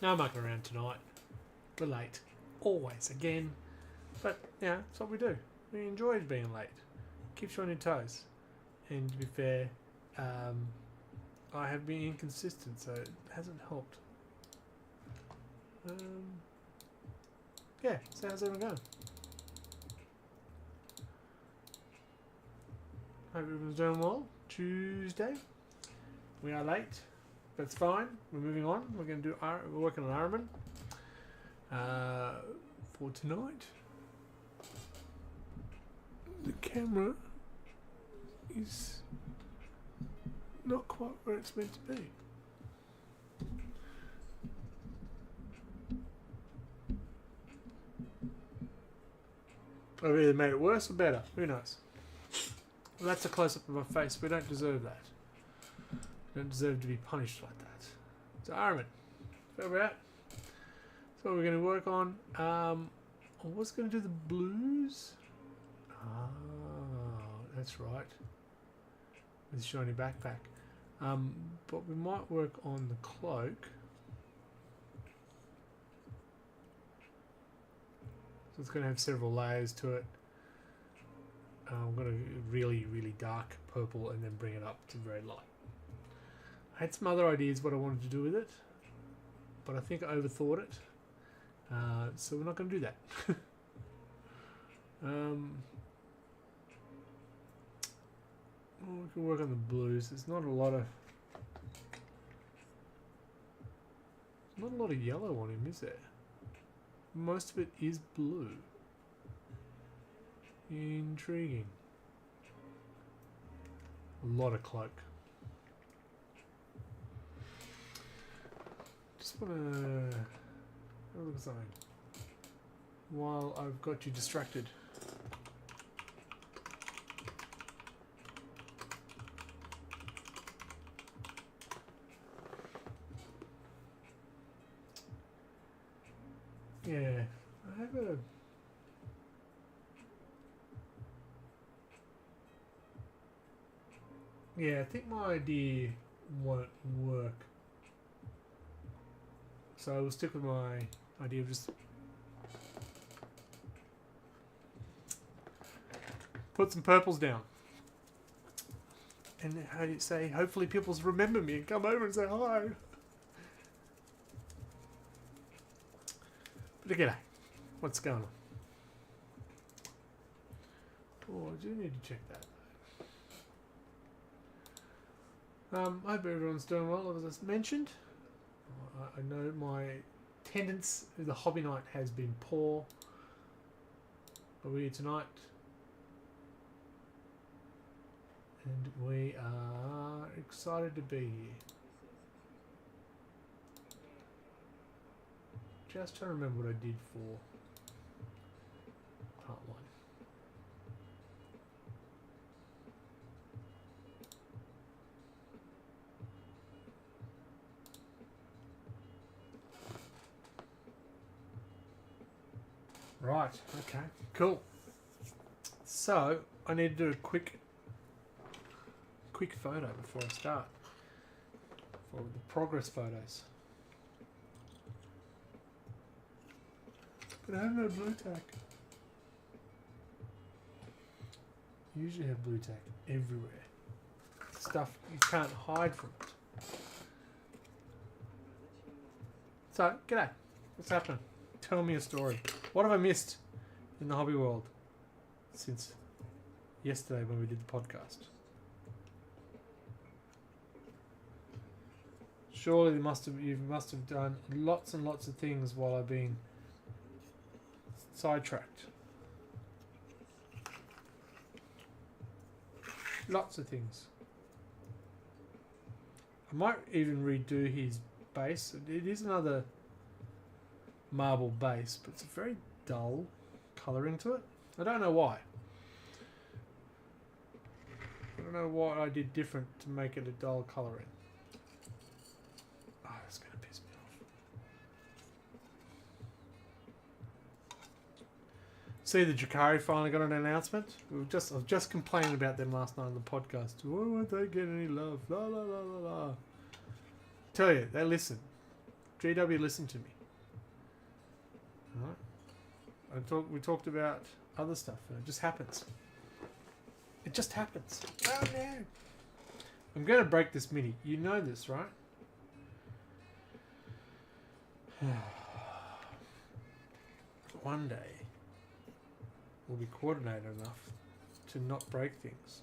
No mucking around tonight. We're late. Always, again. But, yeah, that's what we do. We enjoy being late. Keeps you on your toes. And to be fair, I have been inconsistent, so it hasn't helped. Yeah, so how's everyone going? Hope everyone's doing well. Tuesday. We are late. That's fine. We're moving on. We're going to do. We're working on Ahriman for tonight. The camera is not quite where it's meant to be. I've either made it worse or better. Who knows? Well, that's a close-up of my face. We don't deserve that. We don't deserve to be punished like that. So, Ahriman, that's where we're at. So we're going to work on. I was going to do the blues. Oh, that's right. With shiny backpack. But we might work on the cloak. So it's going to have several layers to it. I'm going to really, really dark purple and then bring it up to very light. I had some other ideas what I wanted to do with it, but I think I overthought it. So we're not going to do that. Well, we can work on the blues. There's not a lot of yellow on him, is there? Most of it is blue. Intriguing. A lot of cloak. Just want to have a look at something while I've got you distracted. Yeah, I have a... Yeah, I think my idea won't work. So I will stick with my idea of just... put some purples down. And how do you say, hopefully people remember me and come over and say hi. But g'day. What's going on? Oh, I do need to check that. I hope everyone's doing well, as I mentioned. I know my attendance at the hobby night has been poor. But we're here tonight. And we are excited to be here. Just trying to remember what I did for part 1. Right, okay, cool. So, I need to do a quick photo before I start. For the progress photos. But I have no blue tack. You usually have blue tack everywhere. Stuff you can't hide from it. So, g'day. What's happening? Tell me a story. What have I missed in the hobby world since yesterday when we did the podcast? Surely you must have done lots and lots of things while I've been sidetracked. Lots of things. I might even redo his base. It is another marble base, but it's a very dull colouring to it. I don't know why. I don't know what I did different to make it a dull colouring. Oh, that's going to piss me off. See, the Drakari finally got an announcement. I was just complaining about them last night on the podcast. Why won't they get any love? La la la la la. Tell you, they listen. GW, listen to me. Alright? We talked about other stuff, and it just happens. It just happens. Oh no! I'm going to break this mini. You know this, right? One day, we'll be coordinated enough to not break things.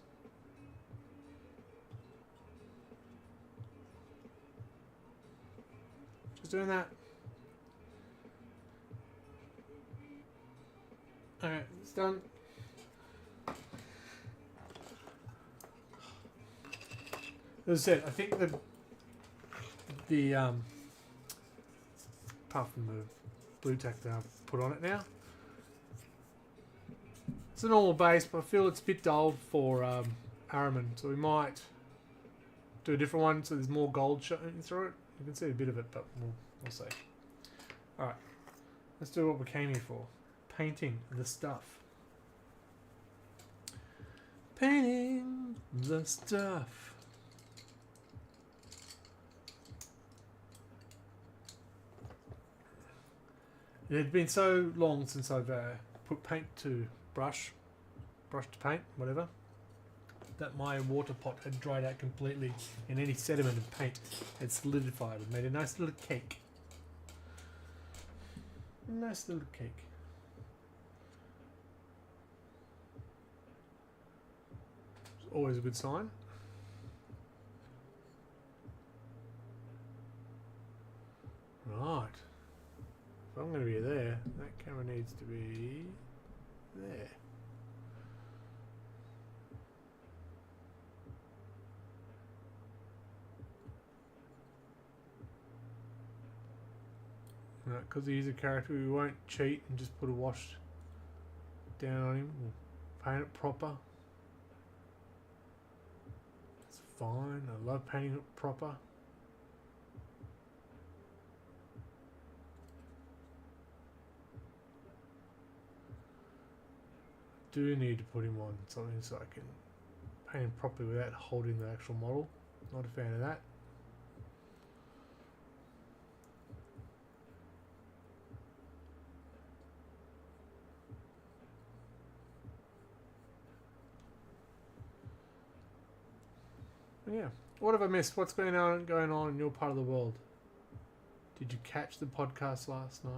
Just doing that. Okay, it's done. As I said, I think the apart from the blue tack that I've put on it now, it's a normal base, but I feel it's a bit dull for Ahriman, so we might do a different one so there's more gold showing through it. You can see a bit of it, but we'll see. Alright, let's do what we came here for. Painting the stuff. Painting the stuff. It had been so long since I've put paint to brush to paint, whatever, that my water pot had dried out completely, and any sediment of paint had solidified and made a nice little cake. Nice little cake. It's always a good sign. Right. If I'm going to be there, that camera needs to be there. Right, because he's a character, we won't cheat and just put a wash down on him. We'll paint it proper. It's fine. I love painting it proper. Do need to put him on something so I can paint him properly without holding the actual model. Not a fan of that. Yeah. What have I missed? What's going on in your part of the world? Did you catch the podcast last night?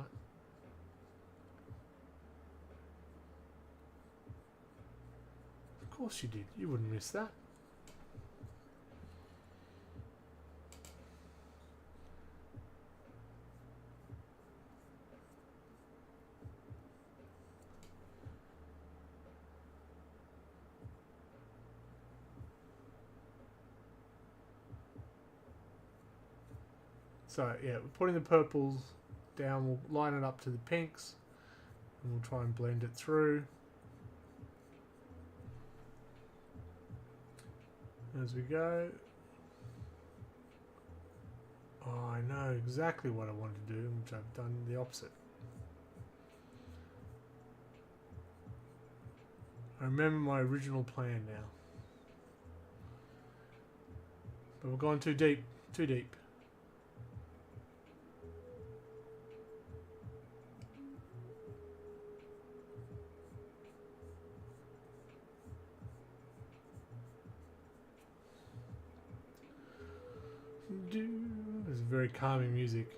Of course you did. You wouldn't miss that. So yeah, we're putting the purples down. We'll line it up to the pinks, and we'll try and blend it through as we go. Oh, I know exactly what I want to do, which I've done the opposite. I remember my original plan now, but we've gone too deep. Too deep. It's very calming music.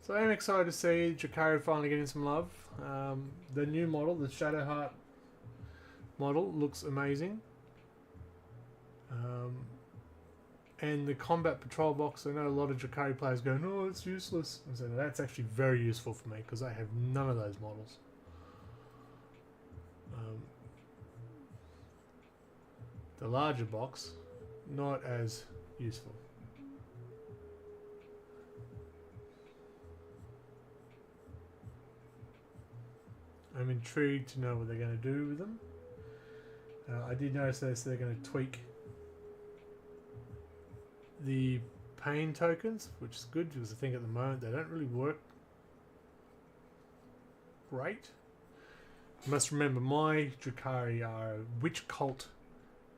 So I'm excited to see Drakari finally getting some love. The new model, the Shadowheart model, looks amazing. And the combat patrol box, I know a lot of Drakari players go, no, it's useless. And so that's actually very useful for me because I have none of those models. The larger box, not as useful. I'm intrigued to know what they're going to do with them. I did notice they're going to tweak the pain tokens, which is good because I think at the moment they don't really work great. You must remember my Drakari are a witch cult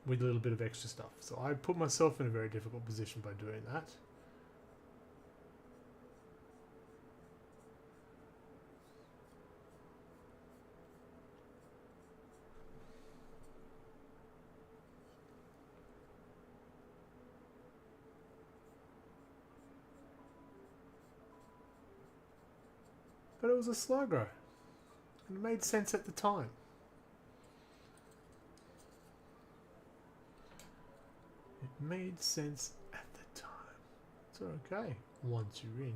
with a little bit of extra stuff. So I put myself in a very difficult position by doing that. But it was a slow grow. And it made sense at the time. It made sense at the time. It's okay once you're in.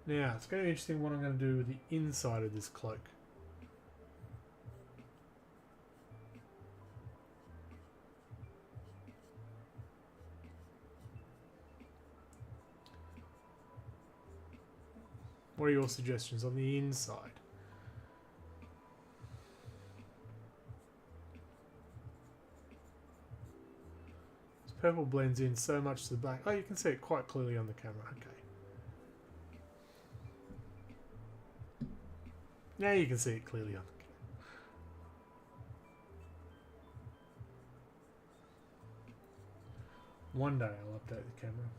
Now, it's going to be interesting what I'm going to do with the inside of this cloak. What are your suggestions on the inside? This purple blends in so much to the black. Oh, you can see it quite clearly on the camera. Okay. Now you can see it clearly on the camera. One day I'll update the camera.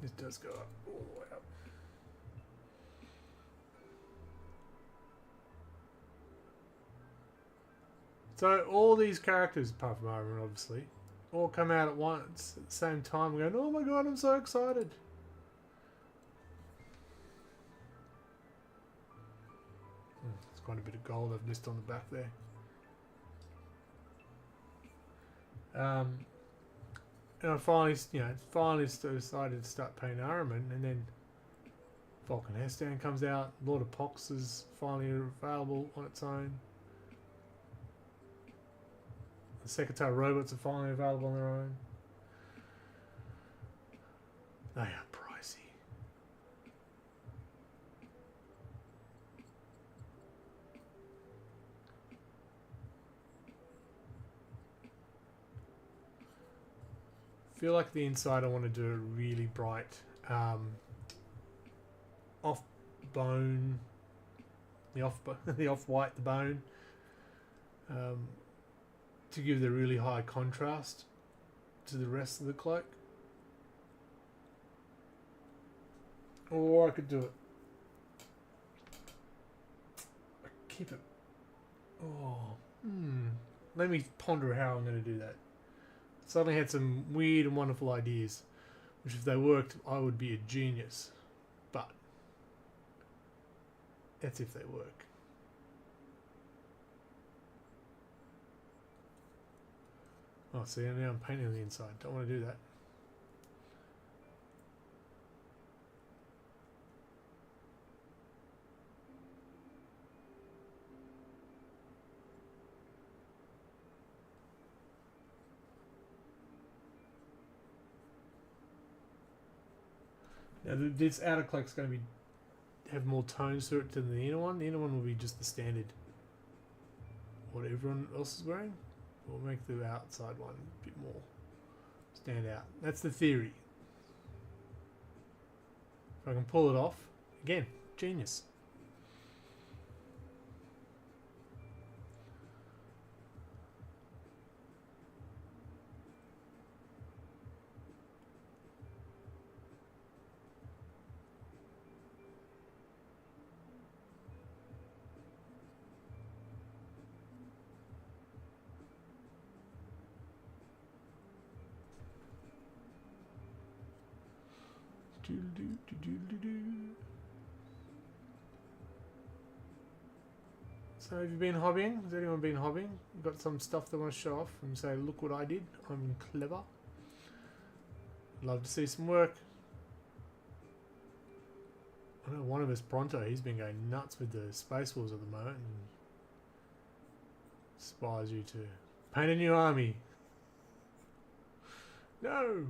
This does go up all the way up. So all these characters, apart from Ahriman obviously, all come out at once at the same time going, oh my god, I'm so excited. There's quite a bit of gold I've missed on the back there. And I finally, decided to start paying Ahriman, and then Vulcan Headstand comes out. Lord of Pox is finally available on its own. The Secretary robots are finally available on their own. They are pricey. Feel like the inside I want to do a really bright off bone, the off white, the bone, to give the really high contrast to the rest of the cloak. Or I could do it. Keep it. Let me ponder how I'm going to do that. Suddenly had some weird and wonderful ideas, which if they worked, I would be a genius. But that's if they work. Oh, see, now I'm painting on the inside. Don't want to do that. Now this outer cloak's going to have more tones to it than the inner one. The inner one will be just the standard, what everyone else is wearing. We'll make the outside one a bit more stand out. That's the theory. If I can pull it off, again, genius. So have you been hobbying? Has anyone been hobbying? You've got some stuff they want to show off and say, look what I did, I'm clever. Love to see some work. I know one of us, Pronto, he's been going nuts with the Space Wars at the moment and inspires you to paint a new army. No!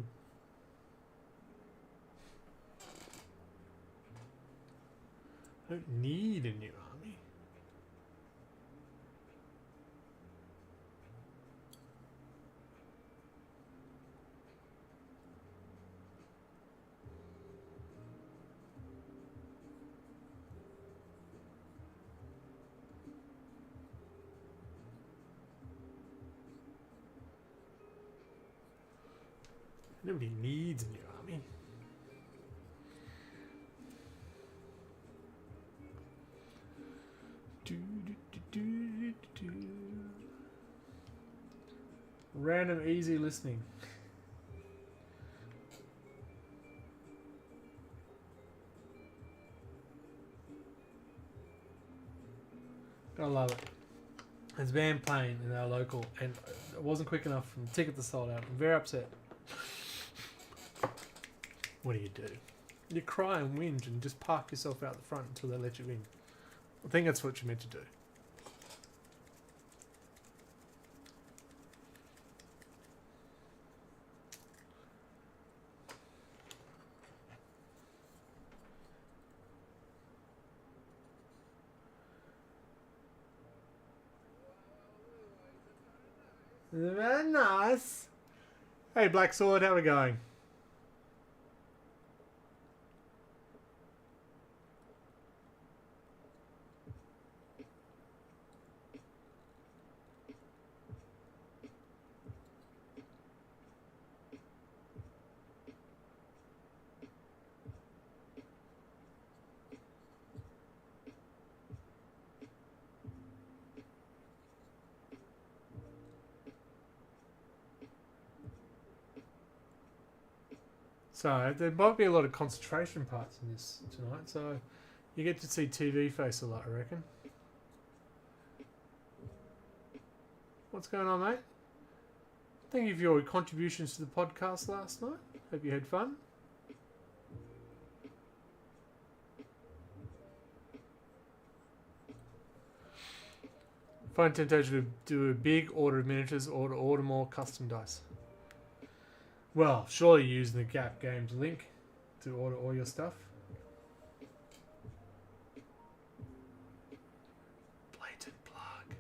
I don't need a new army. Nobody needs a new army. Random easy listening. I love it. There's a band playing in our local, and it wasn't quick enough for the ticket to sold out. I'm very upset. What do? You cry and whinge and just park yourself out the front until they let you in. I think that's what you're meant to do. Very nice. Hey, Black Sword, how are we going? So there might be a lot of concentration parts in this tonight, so you get to see TV face a lot, I reckon. What's going on, mate? Thank you for your contributions to the podcast last night. Hope you had fun. Find temptation to do a big order of miniatures or to order more custom dice. Well, surely you're using the Gap Games link to order all your stuff. Blatant plug.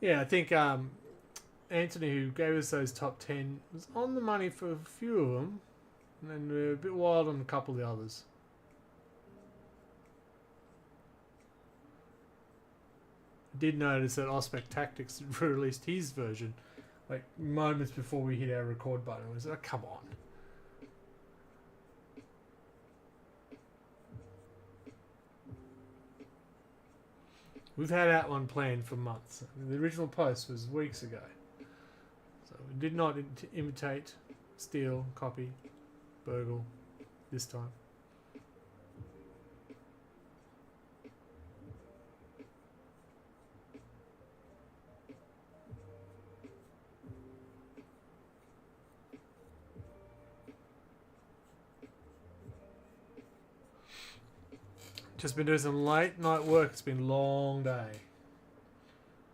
Yeah, I think Anthony, who gave us those top 10, was on the money for a few of them, and then we're a bit wild on a couple of the others. I did notice that Ospec Tactics released his version like moments before we hit our record button. I was like, come on. We've had that one planned for months. The original post was weeks ago. So we did not imitate, steal, copy, burgle this time. Just been doing some late night work. It's been a long day.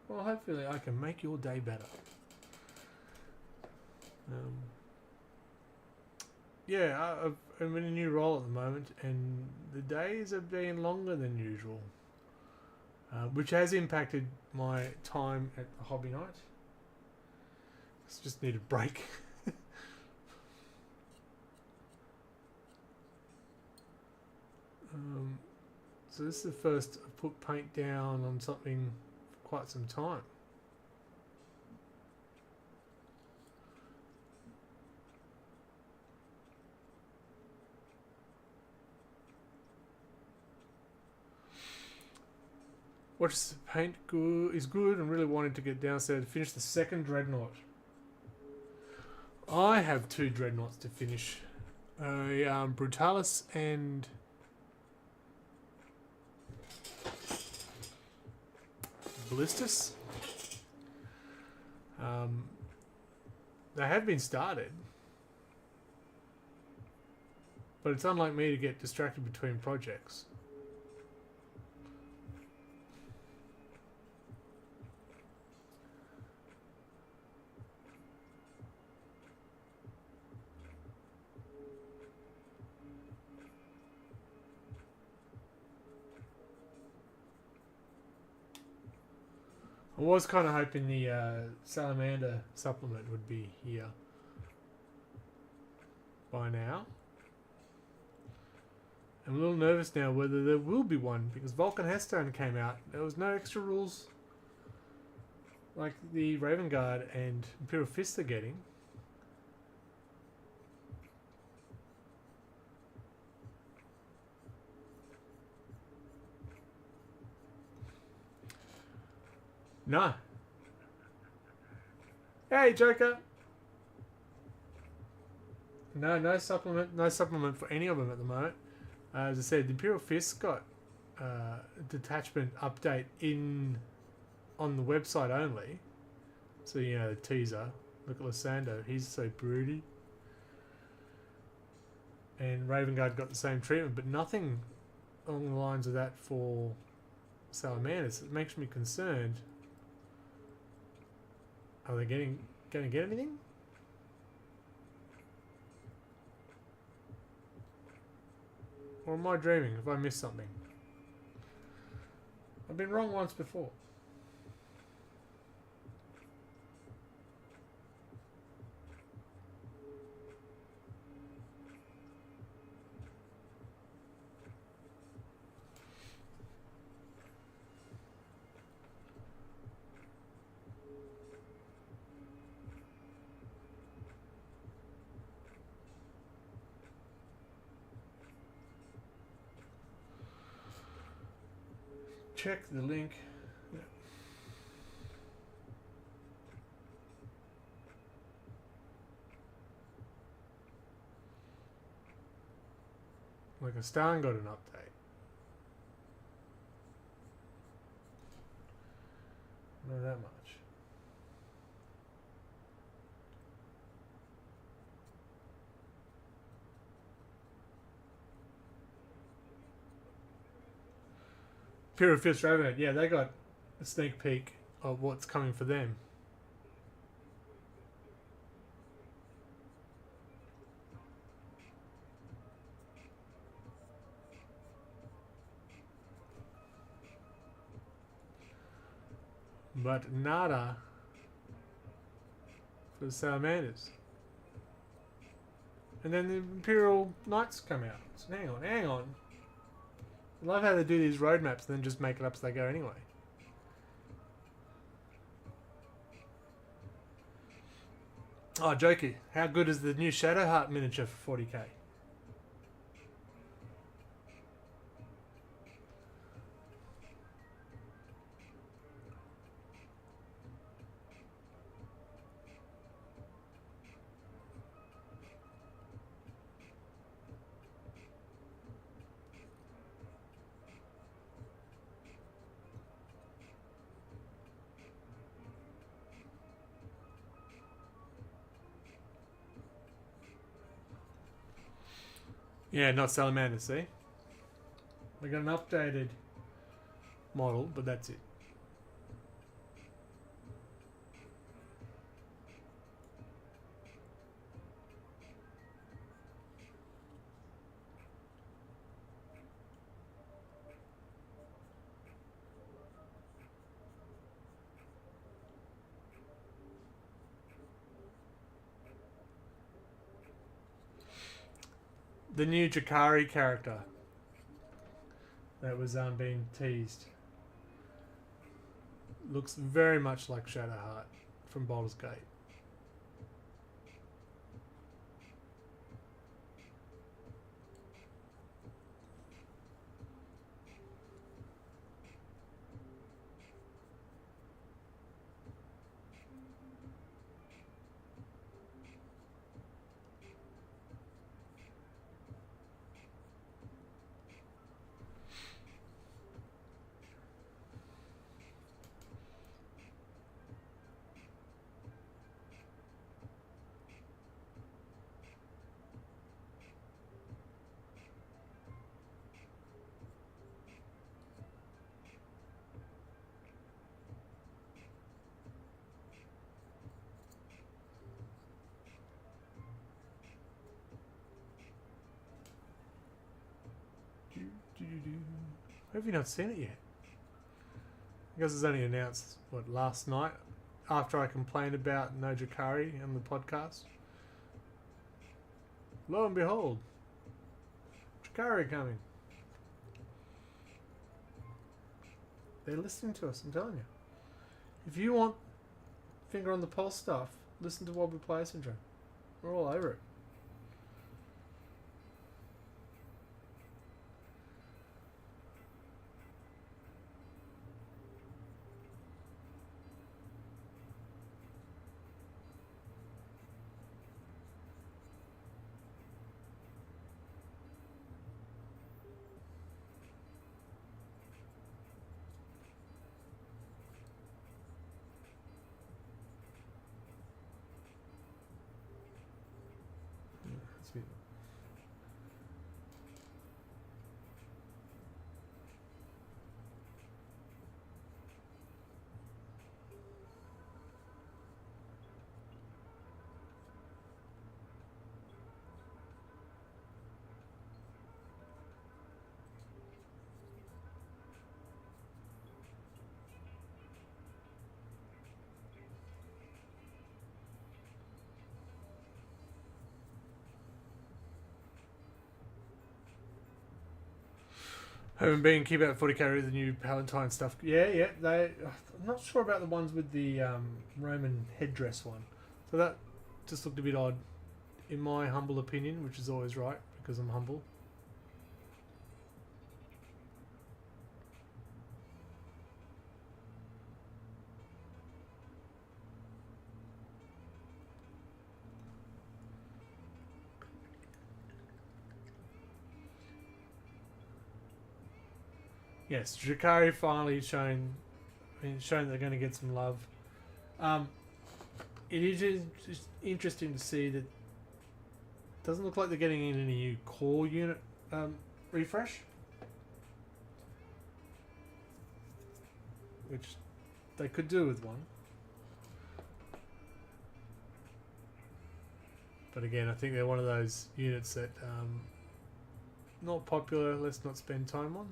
Well, hopefully I can make your day better. Yeah, I'm in a new role at the moment, and the days are being longer than usual, which has impacted my time at the hobby night. Just need a break. So this is the first I've put paint down on something for quite some time. Watch the paint is good and really wanted to get downstairs to finish the second Dreadnought. I have 2 Dreadnoughts to finish. Brutalis and Ballistus. They have been started. But it's unlike me to get distracted between projects. I was kind of hoping the salamander supplement would be here by now. I'm a little nervous now whether there will be one, because Vulcan Hearthstone came out. There was no extra rules like the Raven Guard and Imperial Fist are getting. No. Hey, Joker. No supplement for any of them at the moment. As I said, the Imperial Fist got a detachment update on the website only. So, you know, the teaser. Look at Lysando. He's so broody. And Raven Guard got the same treatment, but nothing along the lines of that for Salamanders. It makes me concerned. Are they going to get anything? Or am I dreaming? Have I missed something? I've been wrong once before. Check the link. Yeah. Like a Stan got an update. Not that much. Imperial Fist Raven, yeah, they got a sneak peek of what's coming for them. But nada for the Salamanders. And then the Imperial Knights come out. So hang on. I love how they do these roadmaps and then just make it up as they go anyway. Oh, jokey. How good is the new Shadowheart miniature for 40k? Yeah, not Salamander, see? We got an updated model, but that's it. The new Jakari character that was being teased looks very much like Shadowheart from Baldur's Gate. Have you not seen it yet? Because it's only announced, what, last night? After I complained about no Drakari on the podcast. Lo and behold, Drakari coming. They're listening to us, I'm telling you. If you want finger on the pulse stuff, listen to Wobbly Player Syndrome. We're all over it. Haven't been keep out 40k with the new Palatine stuff. Yeah. I'm not sure about the ones with the Roman headdress one. So that just looked a bit odd, in my humble opinion, which is always right because I'm humble. Yes, Drakari finally shown they're going to get some love. It is just interesting to see that it doesn't look like they're getting in any new core unit refresh, which they could do with one. But again, I think they're one of those units that not popular. Let's not spend time on.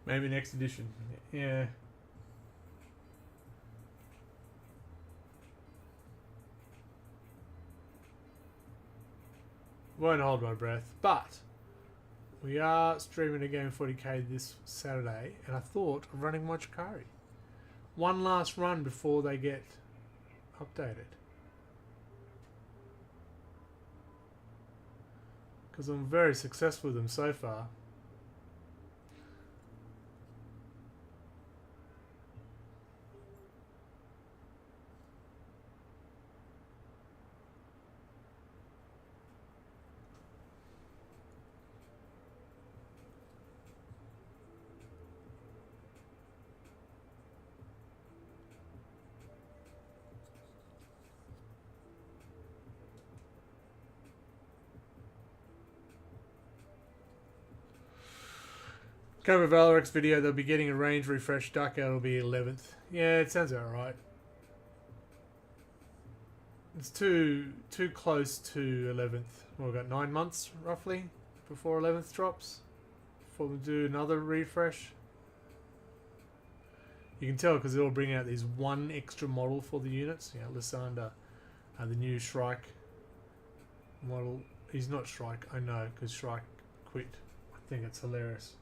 Maybe next edition. Yeah. Won't hold my breath, but we are streaming a game 40k this Saturday, and I thought of running my Drakari. One last run before they get updated. Because I'm very successful with them so far. Cover Valorix video, they'll be getting a range refresh. Duck out will be 11th. Yeah, it sounds about right. It's too close to 11th. Well, we've got 9 months roughly before 11th drops. Before we do another refresh. You can tell because they'll bring out these one extra model for the units. Yeah, Lysander, the new Shrike model. He's not Shrike, I know, because Shrike quit. I think it's hilarious.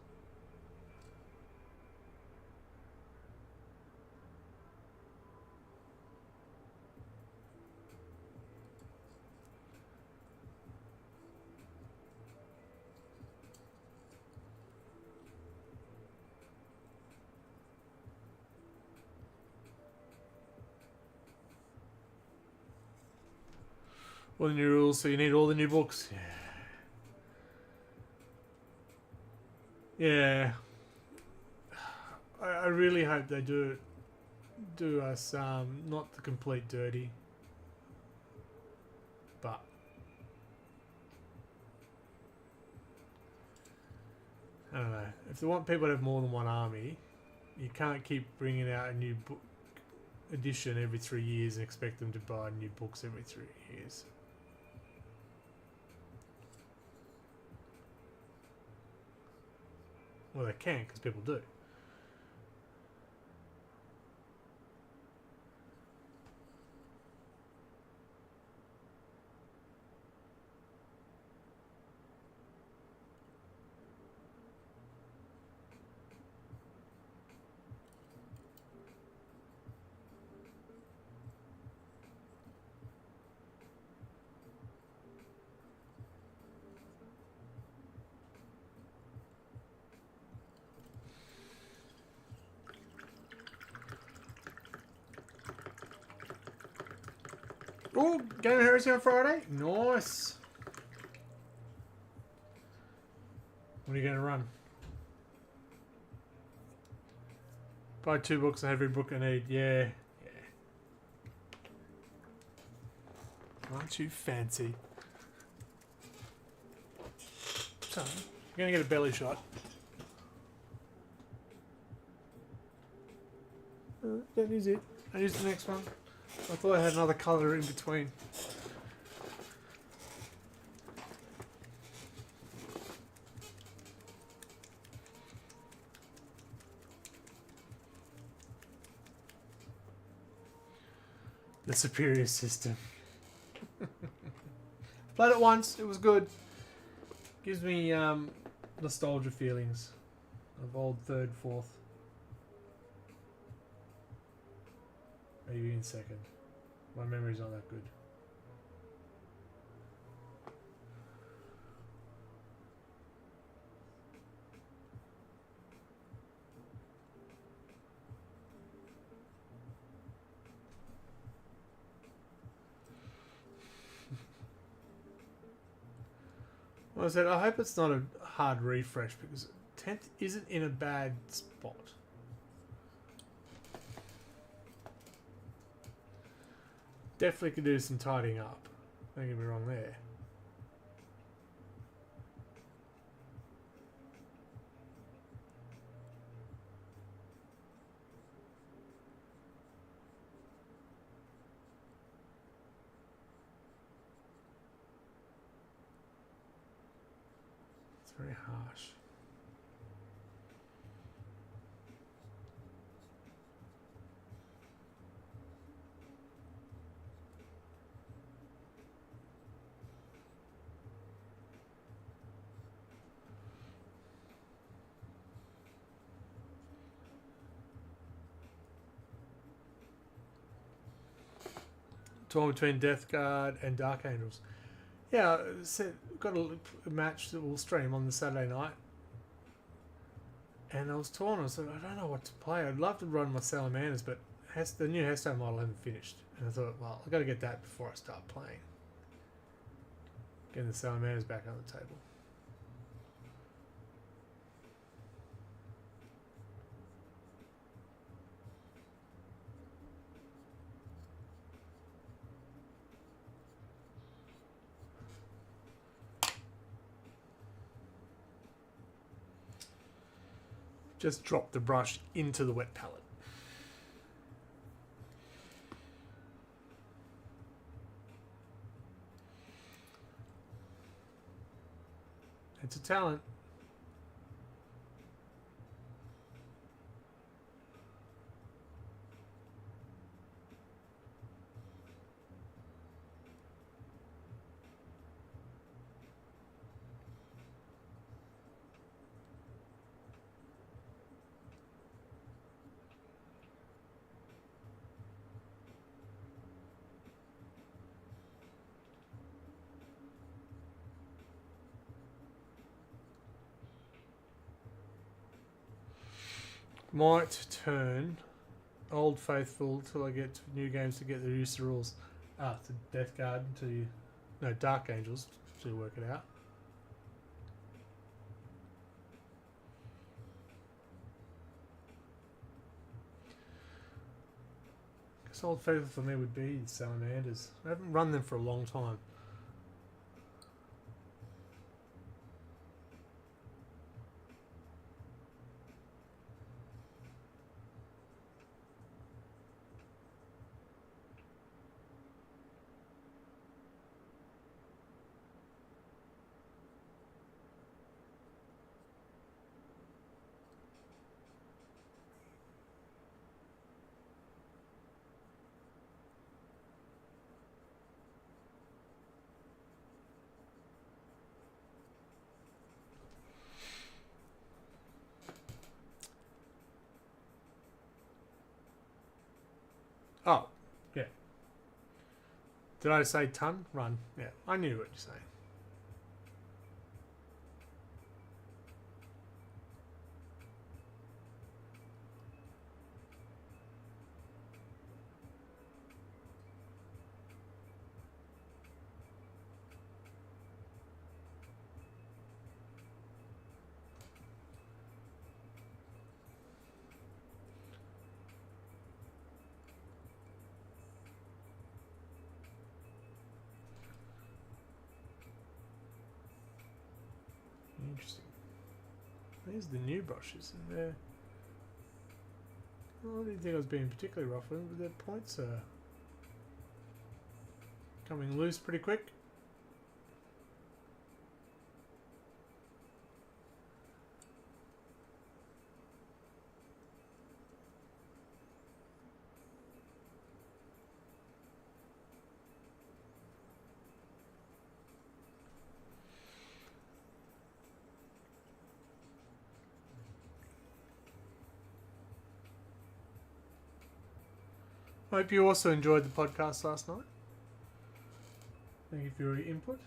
All the new rules, so you need all the new books. Yeah. I really hope they do us not the complete dirty, but I don't know. If they want people to have more than one army, you can't keep bringing out a new book edition every 3 years and expect them to buy new books every 3 years. Well, they can, because people do. Oh, Game of Heresy on Friday? Nice. What are you going to run? Buy 2 books and every book I need. Yeah. Aren't you fancy? So, you're going to get a belly shot. That is it. I use the next one. I thought I had another colour in between. The superior system. Played it once, it was good. Gives me nostalgia feelings of old 3rd, 4th. Maybe in 2nd. My memory's not that good. Well, I said, I hope it's not a hard refresh because 10th isn't in a bad spot. Definitely could do some tidying up. Don't get me wrong there. It's very harsh. Torn between Death Guard and Dark Angels. Yeah, got a match that we'll stream on the Saturday night. And I was torn. I said, I don't know what to play. I'd love to run my Salamanders, but the new Hesto model hasn't finished. And I thought, well, I've got to get that before I start playing. Getting the Salamanders back on the table. Just drop the brush into the wet palette. It's a talent. Might turn Old Faithful till I get to new games to get the use of the rules. To Death Guard no, Dark Angels to work it out. Old favorite for me would be salamanders. I haven't run them for a long time. Oh, yeah. Did I say ton? Run. Yeah, I knew what you're saying. Interesting. There's the new brushes in there. Well, I didn't think I was being particularly rough with them, but their points are coming loose pretty quick. I hope you also enjoyed the podcast last night. Thank you for your input.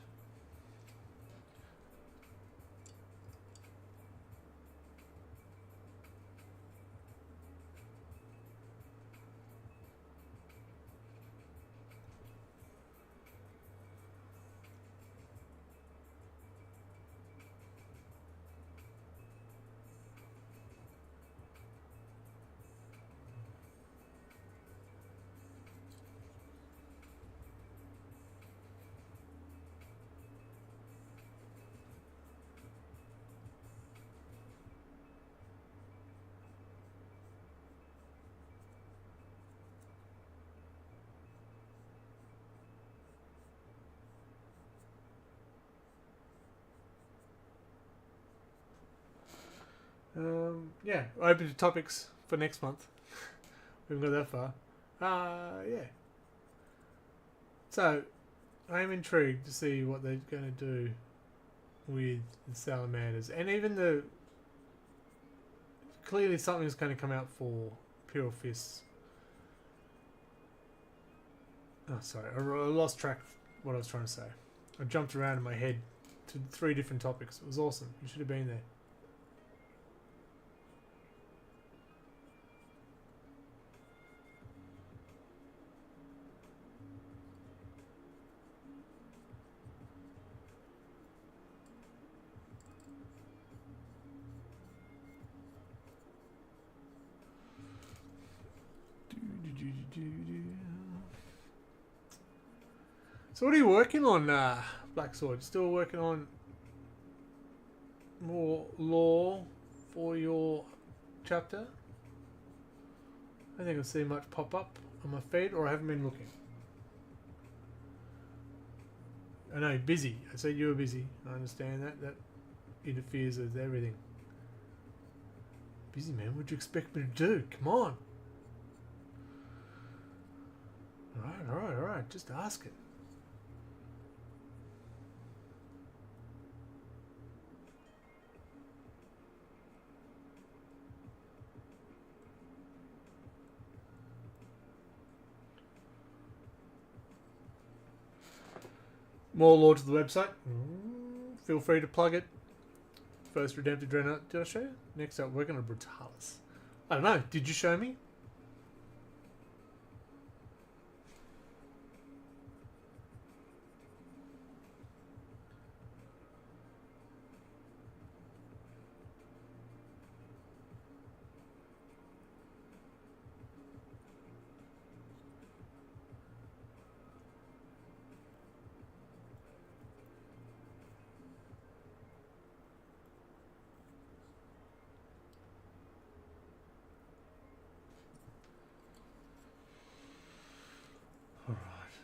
Yeah, open to topics for next month. We haven't got that far. Yeah. So, I am intrigued to see what they're going to do with the salamanders. And even the... Clearly something's going to come out for Pure Fists. Oh, sorry. I lost track of what I was trying to say. I jumped around in my head to 3 different topics. It was awesome. You should have been there. So what are you working on, Black Sword? Still working on more lore for your chapter? I don't think I've seen much pop up on my feed, or I haven't been looking. I know, busy. I said you were busy. I understand that. That interferes with everything. Busy, man. What'd you expect me to do? Come on. Alright. Just ask it. More lore to the website. Feel free to plug it. First Redemptive Dreadnought, did I show you? Next up, working on Brutalis. I don't know, did you show me?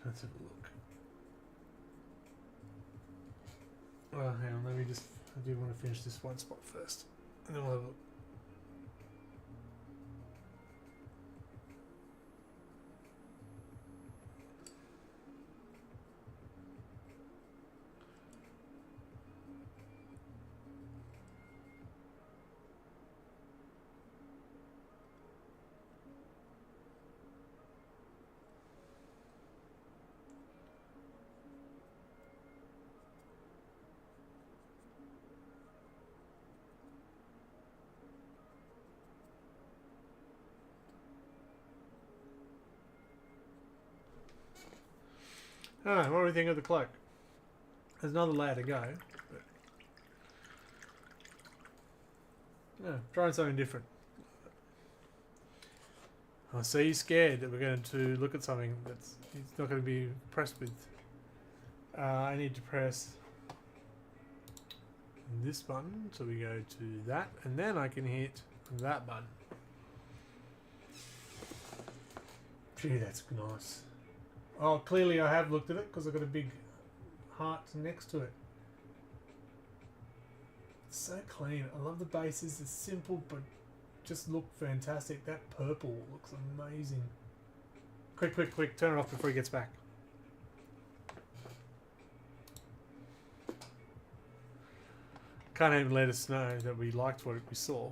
Let's have a look. Oh, hang on, let me just... I do want to finish this one spot first. And then we'll have a look. Alright, what do we think of the cloak? There's another layer to go. But yeah, trying something different. I see you scared that we're going to look at something that's he's not going to be impressed with. I need to press this button, so we go to that, and then I can hit that button. Gee, that's nice. Oh, clearly I have looked at it because I've got a big heart next to it. It's so clean. I love the bases. It's simple, but just look fantastic. That purple looks amazing. Quick, quick, quick. Turn it off before he gets back. Can't even let us know that we liked what we saw.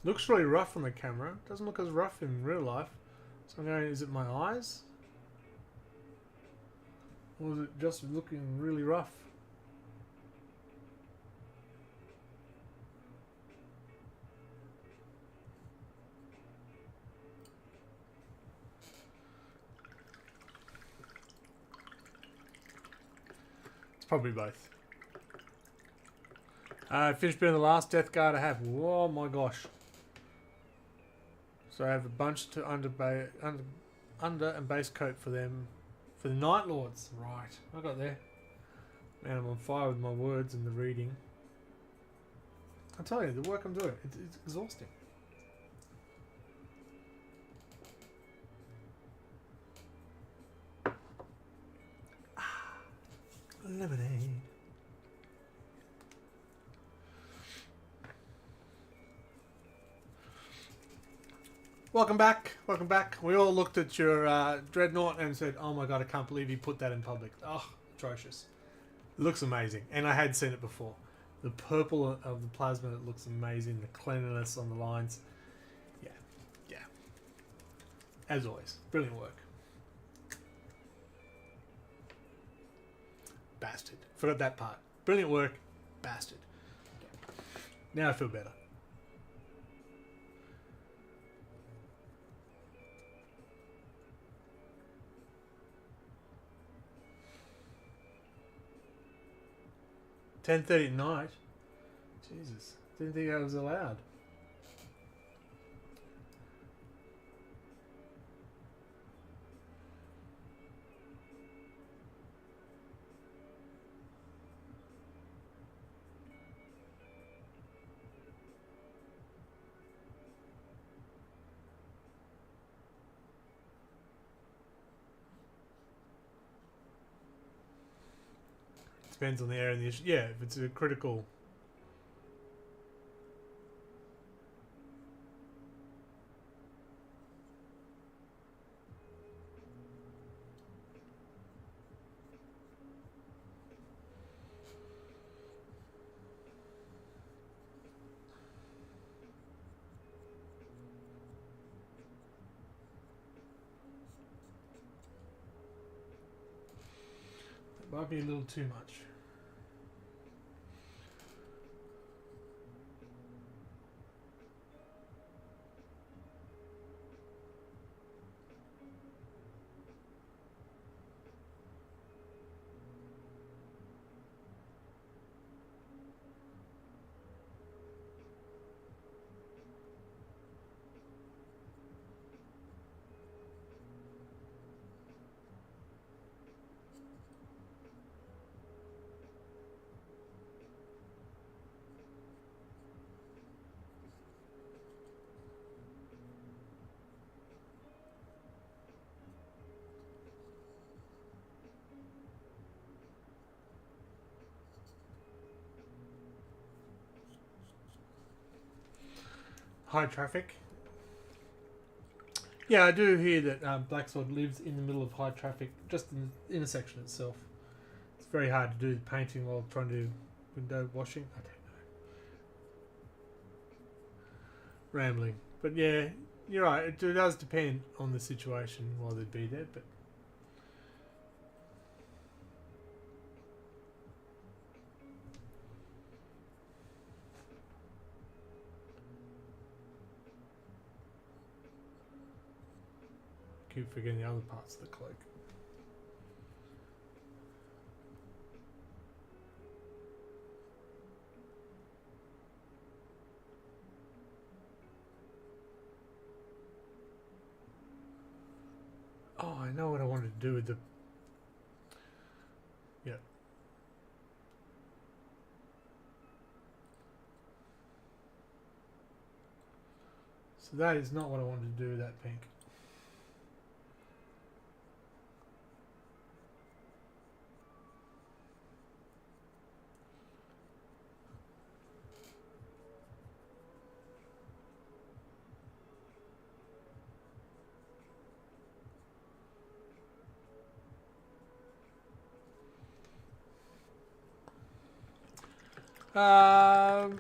Looks really rough on the camera. Doesn't look as rough in real life. So I'm going, is it my eyes? Or is it just looking really rough? It's probably both. I finished being the last Death Guard I have. Oh my gosh. So I have a bunch to under and base coat for them. For the Night Lords. Right. I got there. Man, I'm on fire with my words and the reading. I tell you, the work I'm doing, it's exhausting. Lemonade. Welcome back. Welcome back. We all looked at your Dreadnought and said, oh my god, I can't believe you put that in public. Oh, atrocious. It looks amazing. And I had seen it before. The purple of the plasma, it looks amazing. The cleanliness on the lines. Yeah. Yeah. As always. Brilliant work. Bastard. Forgot that part. Brilliant work. Bastard. Now I feel better. $10:30 at night. Jesus. Didn't think I was allowed. Depends on the area and the issue. Yeah, if it's a critical... Might be a little too much. High traffic. Yeah, I do hear that Blacksword lives in the middle of high traffic, just in the intersection itself. It's very hard to do the painting while trying to do window washing. I don't know. Rambling. But yeah, you're right. It does depend on the situation while they'd be there, but keep forgetting the other parts of the cloak. Oh, I know what I wanted to do with the... Yeah. So that is not what I wanted to do with that pink.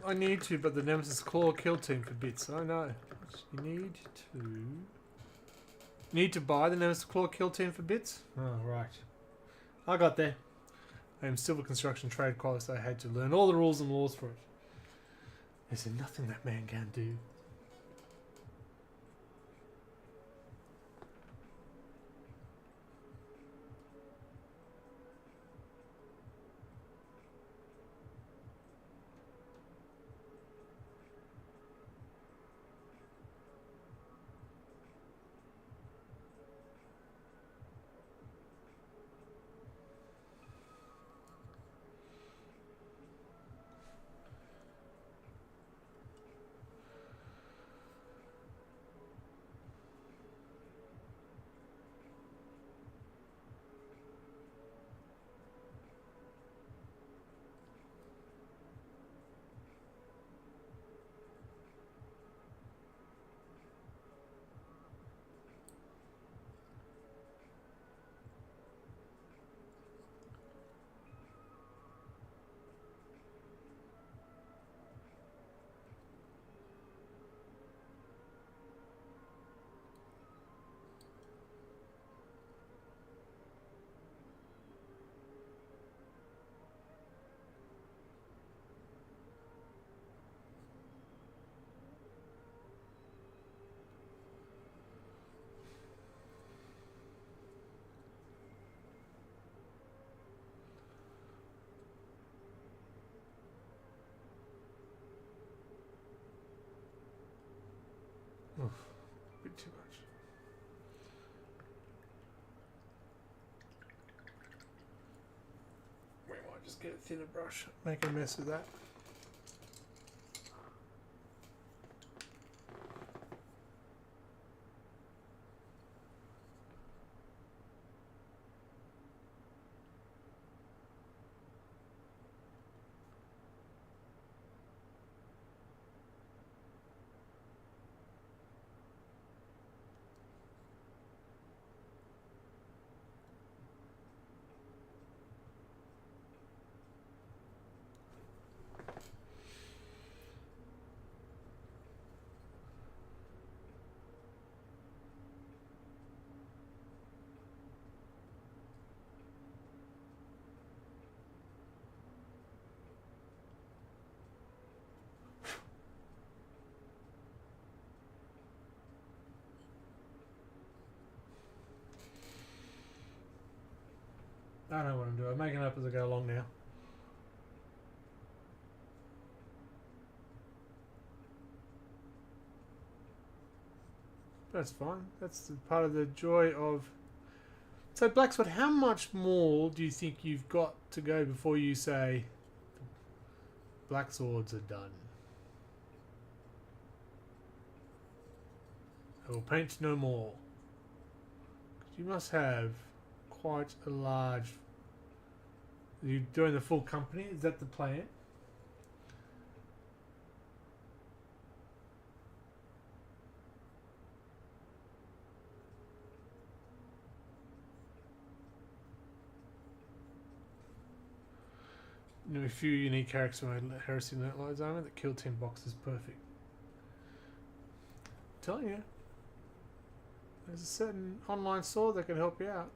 I need to, but the Nemesis Claw kill team for bits. Oh no. You need to buy the Nemesis Claw kill team for bits? Oh, right. I got there. I am civil construction trade qualified, so I had to learn all the rules and laws for it. Is there nothing that man can do? Oof, a bit too much. We might just get a thinner brush, make a mess of that. I don't know what I'm doing. I'm making it up as I go along now. That's fine. That's part of the joy of... So, Blackswood, how much more do you think you've got to go before you say Black Swords are done? I will paint no more. You must have quite a large... Are you doing the full company? Is that the plan? You know, a few unique characters from Heresy Nightlight's armor that kill 10 boxes perfect. I'm telling you. There's a certain online store that can help you out.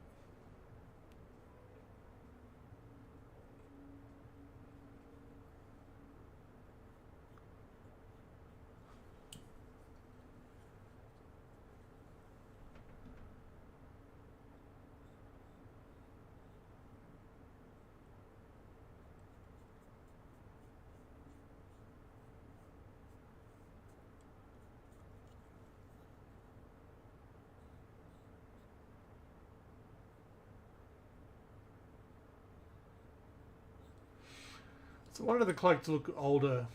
So I wanted the cloak to look older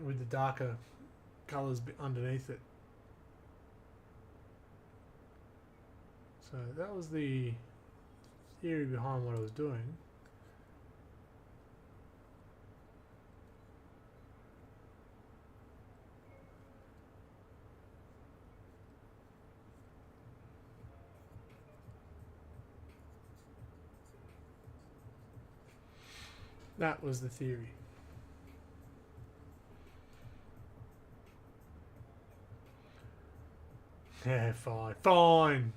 with the darker colours underneath it. So that was the theory behind what I was doing. That was the theory. Yeah, fine. Fine.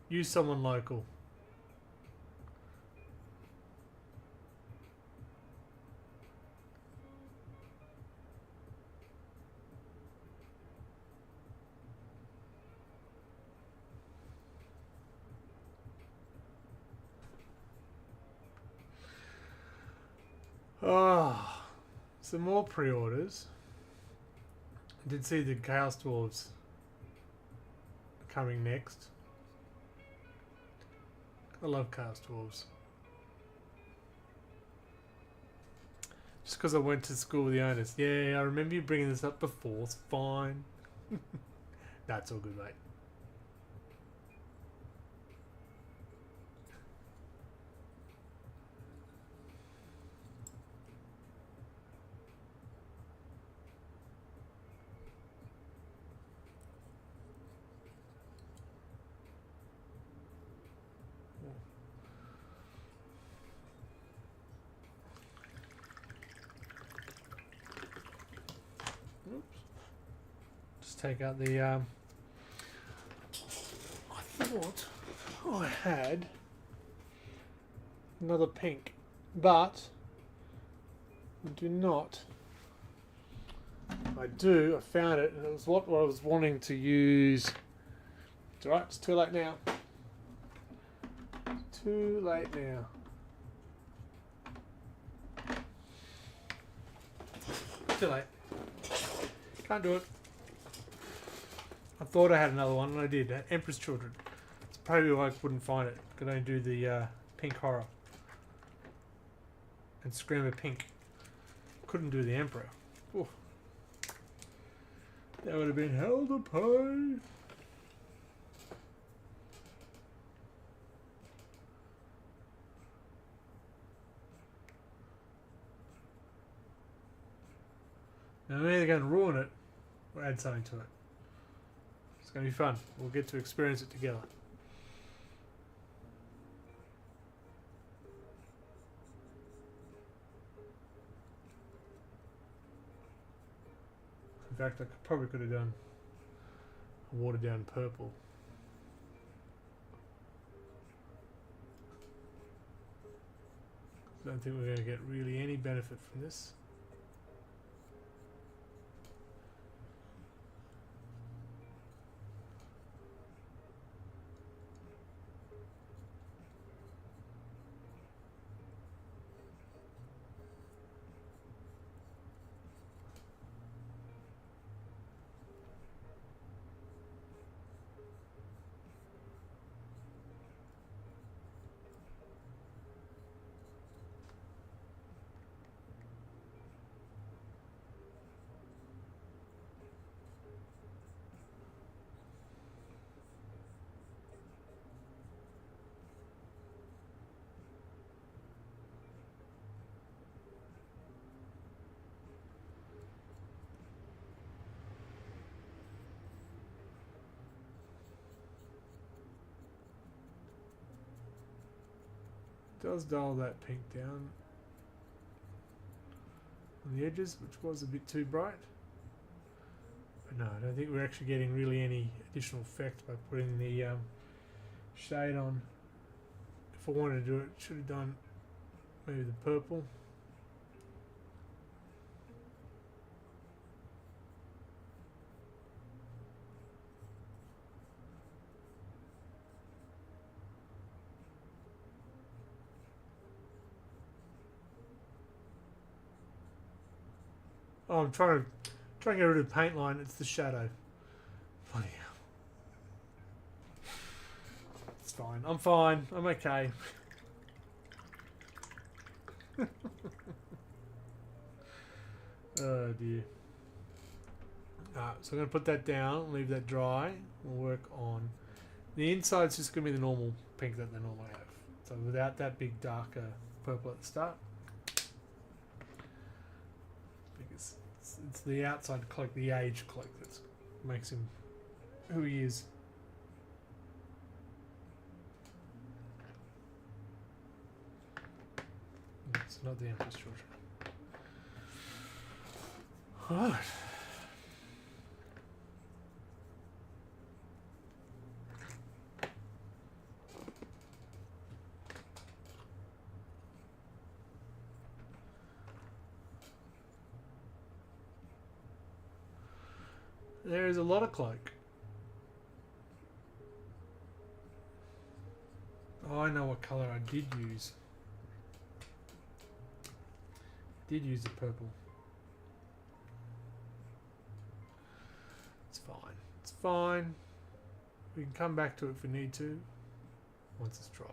Use someone local. Oh, some more pre-orders. I did see the Chaos Dwarves coming next. I love Chaos Dwarves. Just because I went to school with the owners. Yeah, I remember you bringing this up before. It's fine. That's all good, mate. Take out the I thought I had another pink, but I do not. I do. I found it, and it was what I was wanting to use. It's alright, it's too late now. It's too late now. Too late. Can't do it. I thought I had another one, and I did. Emperor's Children. It's probably why I couldn't find it. Could only do the pink horror. And Screamer Pink. Couldn't do the Emperor. Oof. That would have been hell to pay. Now I'm either going to ruin it or add something to it. It's going to be fun. We'll get to experience it together. In fact, I probably could have done a watered down purple. I don't think we're going to get really any benefit from this. Does dull that pink down on the edges, which was a bit too bright. But no, I don't think we're actually getting really any additional effect by putting the shade on. If I wanted to do it, should have done maybe the purple. Oh, I'm trying to get rid of the paint line. It's the shadow. Bloody hell. It's fine. I'm fine. I'm okay. Oh dear. Alright, so I'm going to put that down, leave that dry. We'll work on the inside's just going to be the normal pink that they normally have. So without that big darker purple at the start. Because it's the outside cloak, the age cloak that makes him who he is. It's not the Emperor's Children. Alright. There is a lot of cloak. Oh, I know what colour I did use. Did use the purple. It's fine. It's fine. We can come back to it if we need to once it's dried.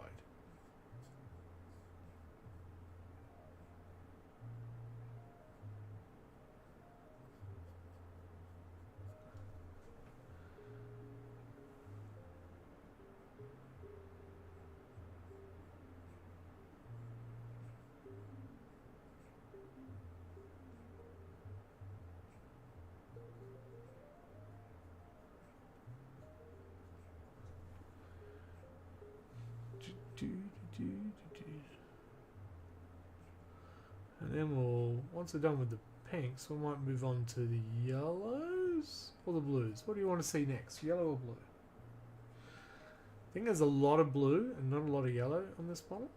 And then we'll, once we're done with the pinks, we might move on to the yellows or the blues. What do you want to see next, yellow or blue? I think there's a lot of blue and not a lot of yellow on this model.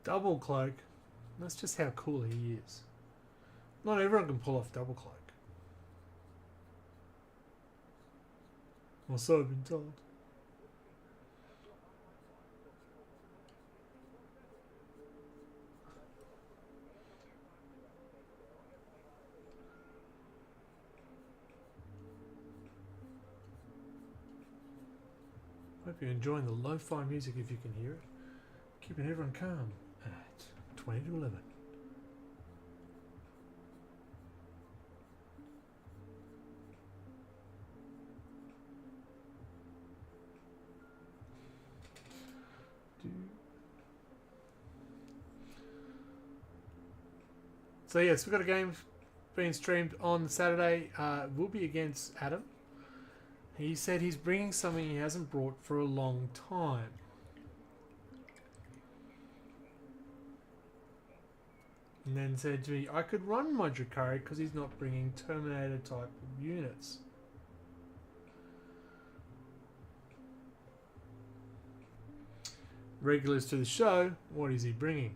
Double cloak. That's just how cool he is. Not everyone can pull off double cloak. Or so I've been told. Hope you're enjoying the lo-fi music if you can hear it. Keeping everyone calm at 20 to 11. So yes, we've got a game being streamed on Saturday. We'll be against Adam. He said he's bringing something he hasn't brought for a long time. And then said to me, I could run my Drakari because he's not bringing Terminator type units. Regulars to the show, what is he bringing?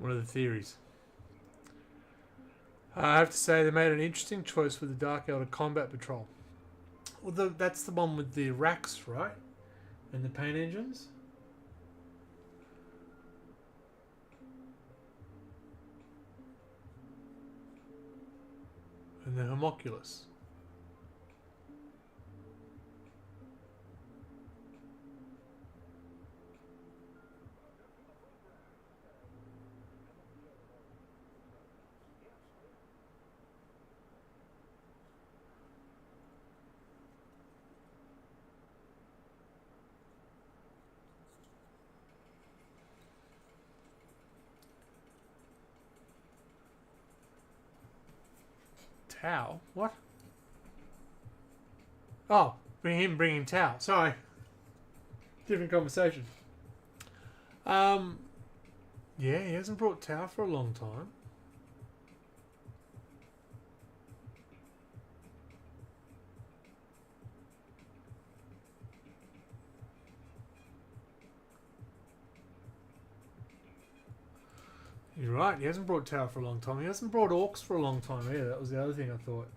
One of the theories. I have to say they made an interesting choice with the Dark Elder Combat Patrol. Well, that's the one with the racks, right? And the paint engines. And the homunculus. Tau? What? Oh, bringing Tau. Sorry. Different conversation. Yeah, he hasn't brought Tau for a long time. You're right, he hasn't brought Tau for a long time. He hasn't brought Orcs for a long time either. That was the other thing I thought.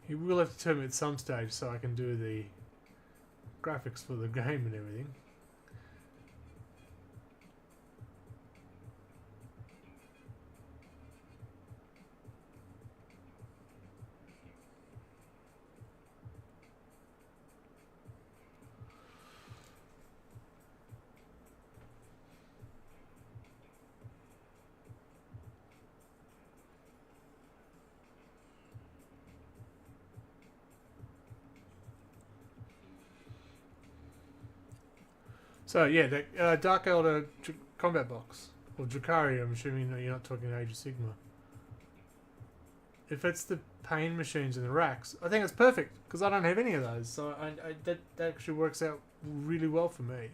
He will have to tell me at some stage so I can do the graphics for the game and everything. So yeah, the Dark Elder combat box, or Drakari. I'm assuming that you're not talking Age of Sigma. If it's the pain machines and the racks, I think it's perfect because I don't have any of those. So that actually works out really well for me.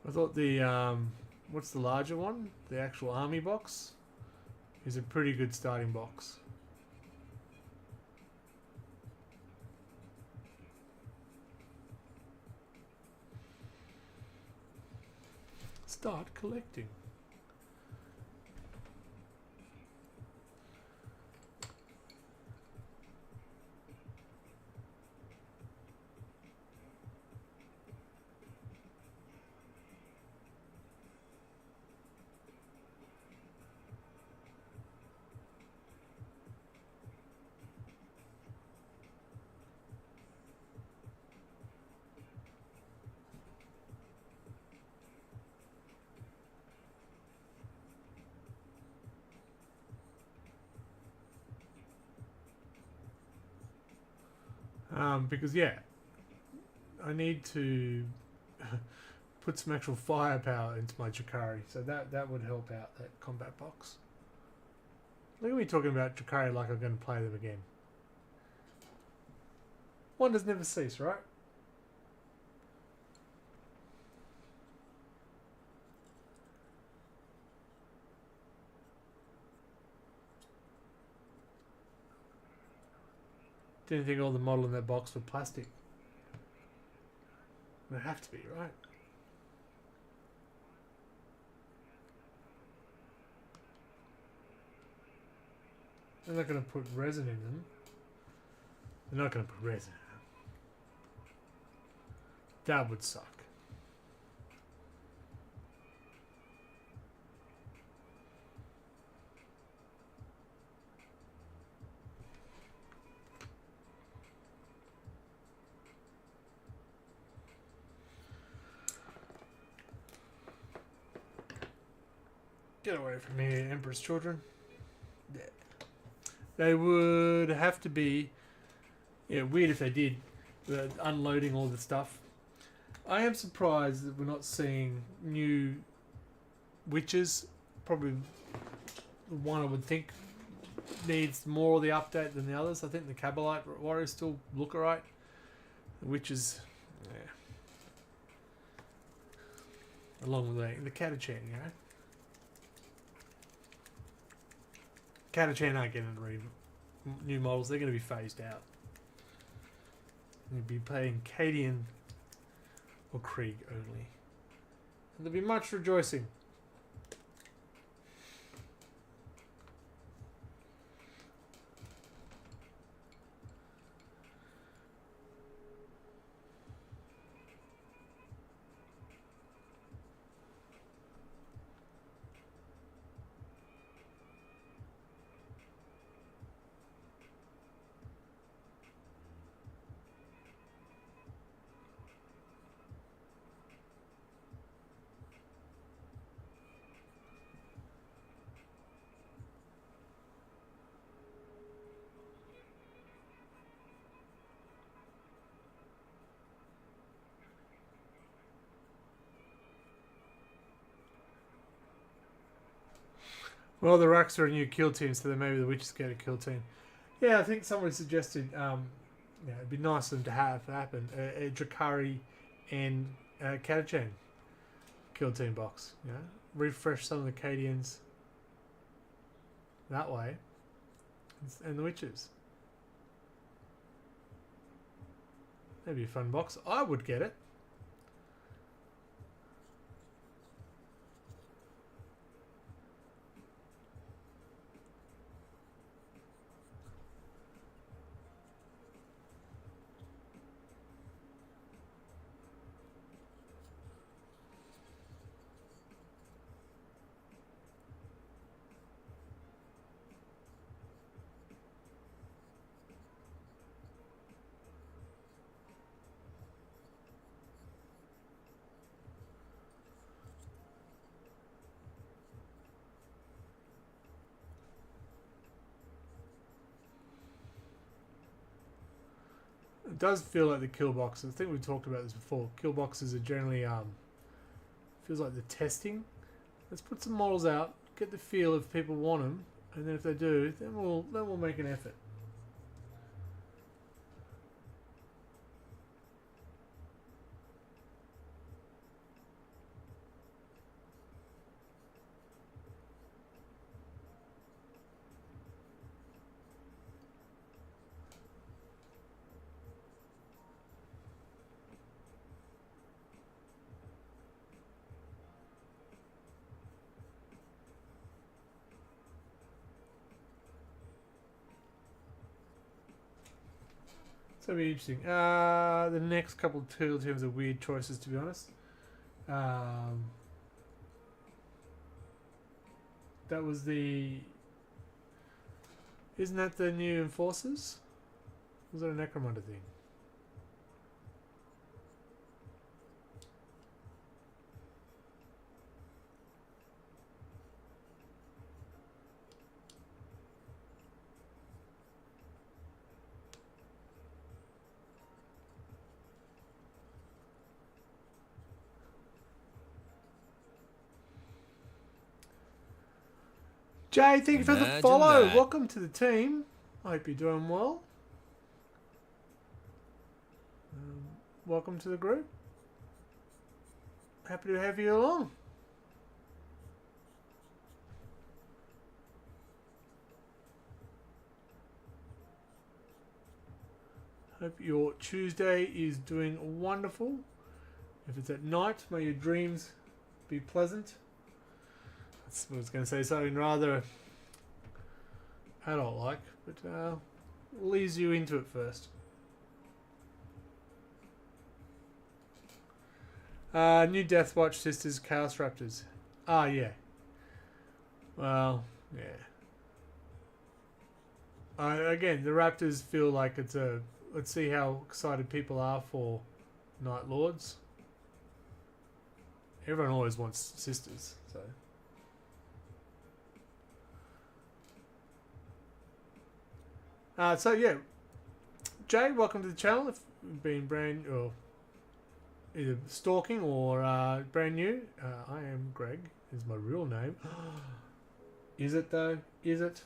I thought the what's the larger one? The actual army box is a pretty good starting box. Start collecting. Because yeah, I need to put some actual firepower into my Drakari, so that would help out that combat box. Look at me talking about Drakari like I'm going to play them again. Wonders never cease, right? Didn't think all the model in that box were plastic. They have to be, right? They're not going to put resin in them. They're not going to put resin in them. That would suck. Get away from here, Emperor's Children. Yeah. They would have to be... Yeah, weird if they did. Unloading all the stuff. I am surprised that we're not seeing new witches. Probably the one I would think needs more of the update than the others. I think the Cabalite warriors still look alright. The witches... Yeah. Along with the Catachan, you know. Catachan aren't getting new models. They're going to be phased out. You'll be playing Cadian or Krieg only. And there'll be much rejoicing. Well, the Rux are a new kill team, so then maybe the Witches get a kill team. Yeah, I think someone suggested it'd be nice for them to have happen. A Drakari and Catachan kill team box. You know? Refresh some of the Cadians that way. And the Witches. That'd be a fun box. I would get it. It does feel like the kill boxes. I think we've talked about this before. Kill boxes are generally feels like the testing. Let's put some models out, get the feel if people want them, and then if they do, then we'll make an effort. So it'll be interesting. The next couple of turtle teams are weird choices, to be honest. That was the... Isn't that the new Enforcers? Was that a Necromunda thing? Jay, thank you for the follow. That. Welcome to the team. I hope you're doing well. Welcome to the group. Happy to have you along. Hope your Tuesday is doing wonderful. If it's at night, may your dreams be pleasant. I was going to say something rather adult-like, but we'll ease you into it first. New Deathwatch Sisters Chaos Raptors. Ah, yeah. Well, yeah. Again, the Raptors feel like it's a... Let's see how excited people are for Night Lords. Everyone always wants sisters, so... So yeah, Jay, welcome to the channel. If you've been brand or either stalking or brand new, I am Greg. Is my real name. Is it though? Is it?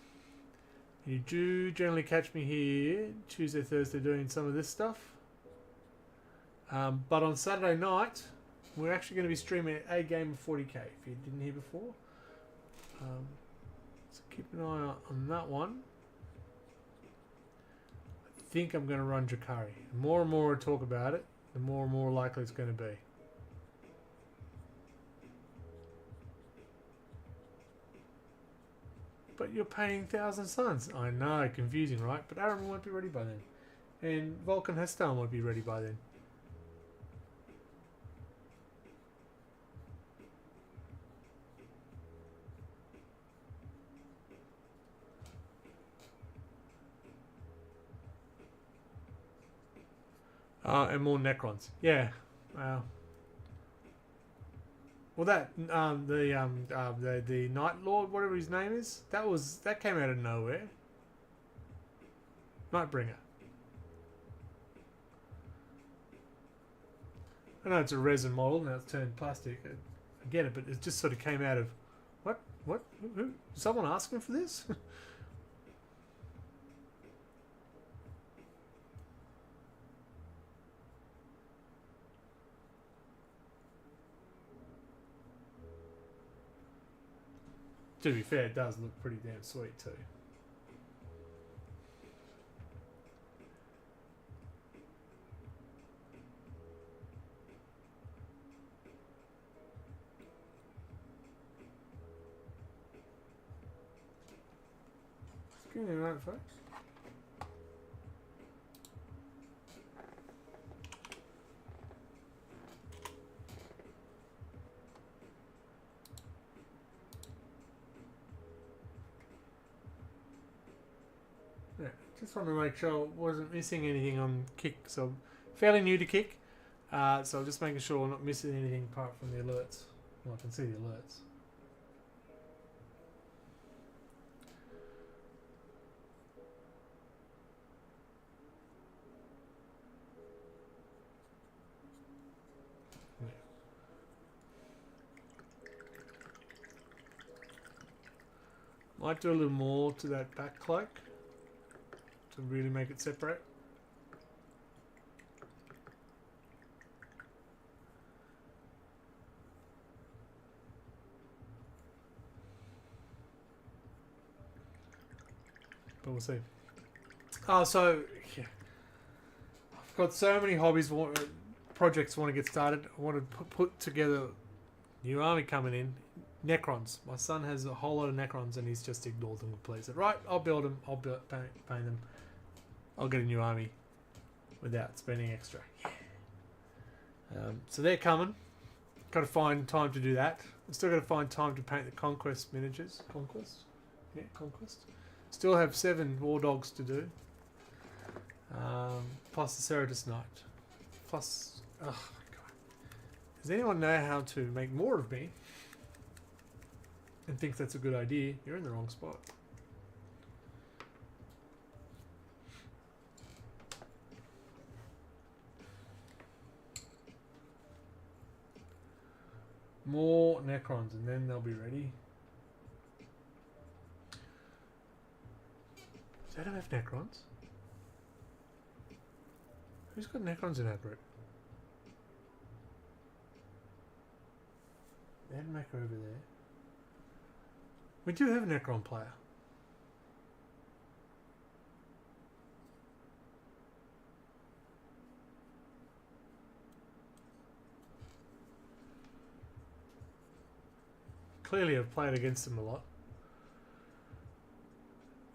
You do generally catch me here Tuesday, Thursday doing some of this stuff. But on Saturday night, we're actually going to be streaming a game of 40k. If you didn't hear before. So keep an eye out on that one. I think I'm going to run Drakari. The more and more I talk about it, the more and more likely it's going to be. But you're paying 1,000 suns. I know, confusing, right? But Ahriman won't be ready by then. And Vulcan Heston won't be ready by then. And more Necrons. Yeah. Wow. Well, the Night Lord, whatever his name is, that came out of nowhere. Nightbringer. I know it's a resin model, now it's turned plastic. I get it, but it just sort of came out of... What? What? Who? Someone asking for this? To be fair, it does look pretty damn sweet too. Give me a moment, folks. Yeah, just want to make sure I wasn't missing anything on Kick. So, fairly new to Kick. So I'm just making sure I'm not missing anything apart from the alerts. Well, I can see the alerts. Might do a little more to that back cloak to really make it separate. But we'll see. Oh, so yeah. I've got so many hobbies, projects want to get started. I want to put together new army coming in. Necrons. My son has a whole lot of Necrons and he's just ignored them completely. Said, right, I'll build them. I'll paint them. I'll get a new army without spending extra. So they're coming. Got to find time to do that. I've still got to find time to paint the Conquest miniatures. Conquest? Yeah, Conquest. Still have 7 War Dogs to do. Plus the Naggaroth Night. Plus... Oh my god. Does anyone know how to make more of me? And thinks that's a good idea? You're in the wrong spot. More Necrons and then they'll be ready. Does Adam have Necrons? Who's got Necrons in our group? Adam Maker over there. We do have a Necron player. Clearly I've played against them a lot.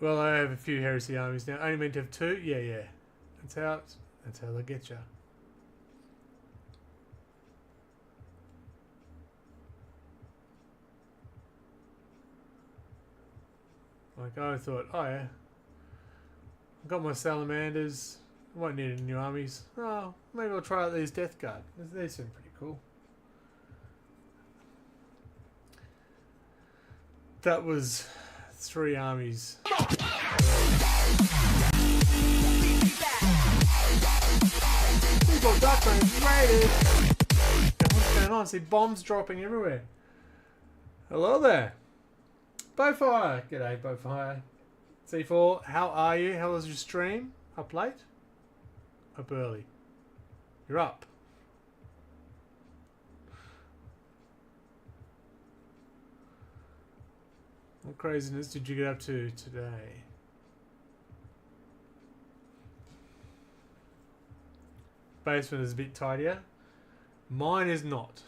Well, I have a few heresy armies now. Only meant to have 2? Yeah. That's how they get you. Like I thought, oh yeah, I've got my salamanders. I won't need any new armies. Oh, maybe I'll try out these Death Guard. They seem pretty cool. That was 3 armies. People Duckman's raided. What's going on? I see bombs dropping everywhere. Hello there. Bowfire. G'day, Bowfire. C4, how are you? How was your stream? Up late? Up early? You're up. What craziness did you get up to today? Basement is a bit tidier. Mine is not.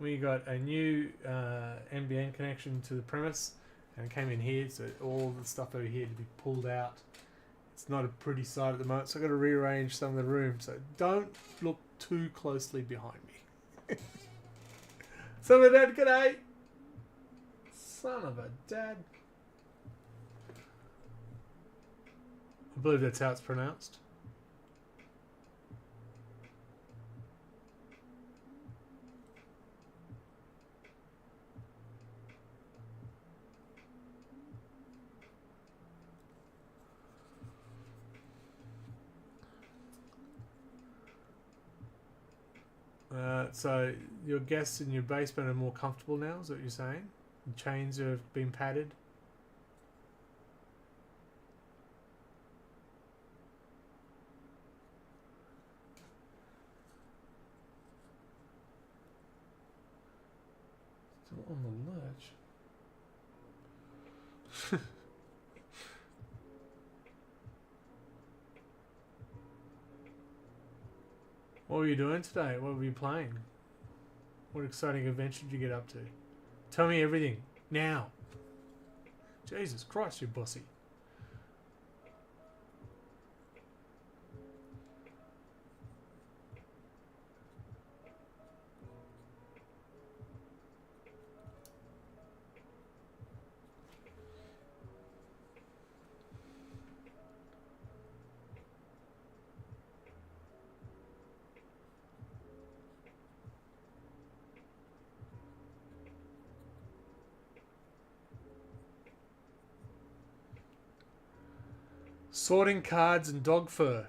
We got a new NBN connection to the premise, and it came in here, so all the stuff over here to be pulled out. It's not a pretty sight at the moment, so I've got to rearrange some of the rooms. So don't look too closely behind me. Son of a dad, g'day! Son of a dad. I believe that's how it's pronounced. So your guests in your basement are more comfortable now, is that what you're saying? The chains have been padded? Still on the ledge. What were you doing today? What were you playing? What exciting adventure did you get up to? Tell me everything. Now. Jesus Christ, you're bossy. Sorting cards and dog fur.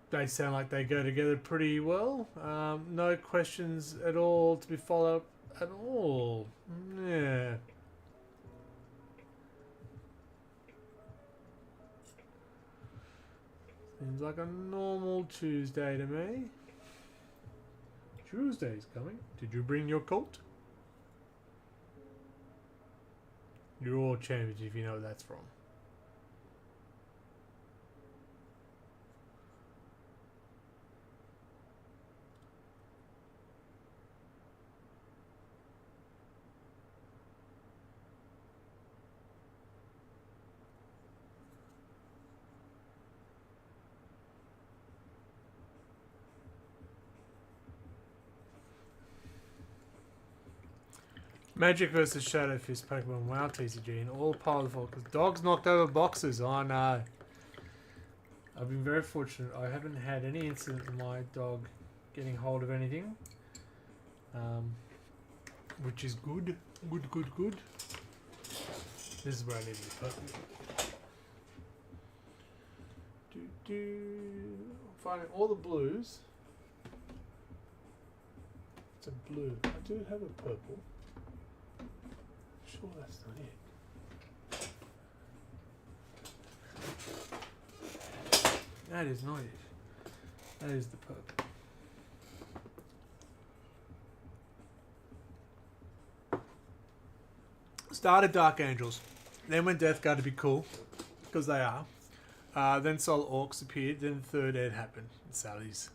They sound like they go together pretty well. No questions at all to be followed up at all. Yeah. Seems like a normal Tuesday to me. Tuesday's coming. Did you bring your coat? You're all champions if you know where that's from. Magic versus Shadow Fist Pokemon WoW TCG and all powerful because dogs knocked over boxes. Oh no. I've been very fortunate. I haven't had any incident of my dog getting hold of anything. Which is good. Good. This is where I need to be put. Finding all the blues. It's a blue. I do have a purple. Sure, that's not it. That is not it. That is the purple. Started Dark Angels. Then when Death got to be cool, because they are. Then Soul Orcs appeared. Then the third ed happened. Sally's.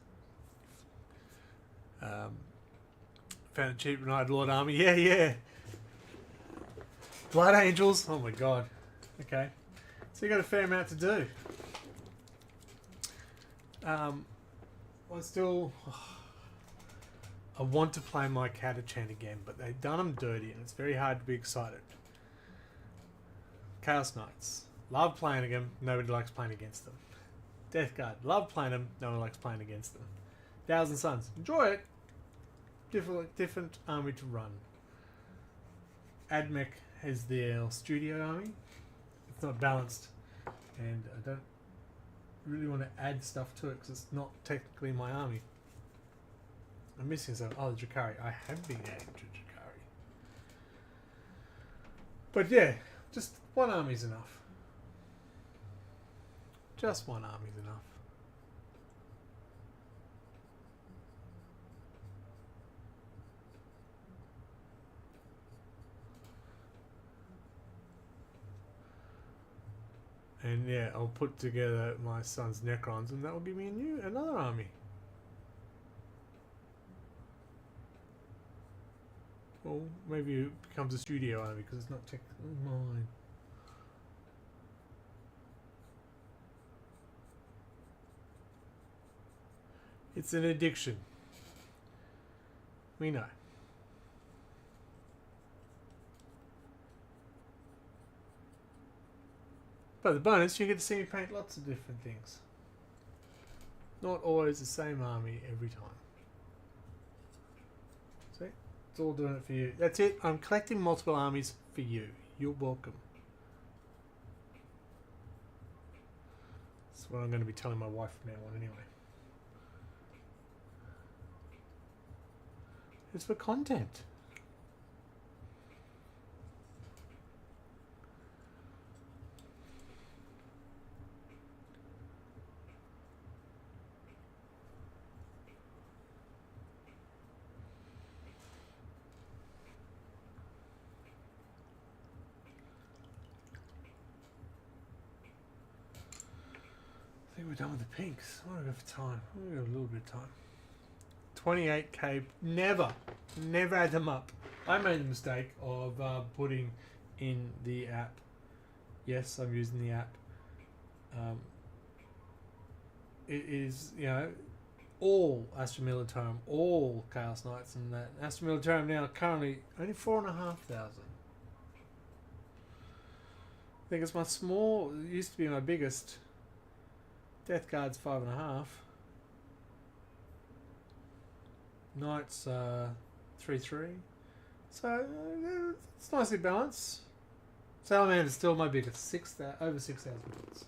Found a cheap Night Lord army. Yeah. Blood Angels. Oh my god. Okay. So you got a fair amount to do. I want to play my Catachan again, but they've done them dirty and it's very hard to be excited. Chaos Knights. Love playing them. Nobody likes playing against them. Death Guard. Love playing them. No one likes playing against them. Thousand Suns. Enjoy it. Different army to run. Admech has their studio army. It's not balanced, and I don't really want to add stuff to it because it's not technically my army. I'm missing something. Oh, the Drakari. I have been adding to Drakari. But yeah, just one army's enough. Just one army's enough. then yeah, I'll put together my son's Necrons, and that will give me another army. Or maybe it becomes a studio army because it's not technically mine. It's an addiction. We know. But the bonus, you get to see me paint lots of different things. Not always the same army every time. See? It's all doing it for you. That's it. I'm collecting multiple armies for you. You're welcome. That's what I'm going to be telling my wife from now on anyway. It's for content. I think we're done with the pinks. I want to go for time. I want to go a little bit of time. 28k. Never add them up. I made the mistake of putting in the app. Yes, I'm using the app. It is, you know, all Astra Militarum, all Chaos Knights, and that Astra Militarum now currently only 4,500. I think it's my small. It used to be my biggest. Death Guard's 5.5. Knights 3-3. So it's nicely balanced. Salamander's still my biggest, over 6,000 points.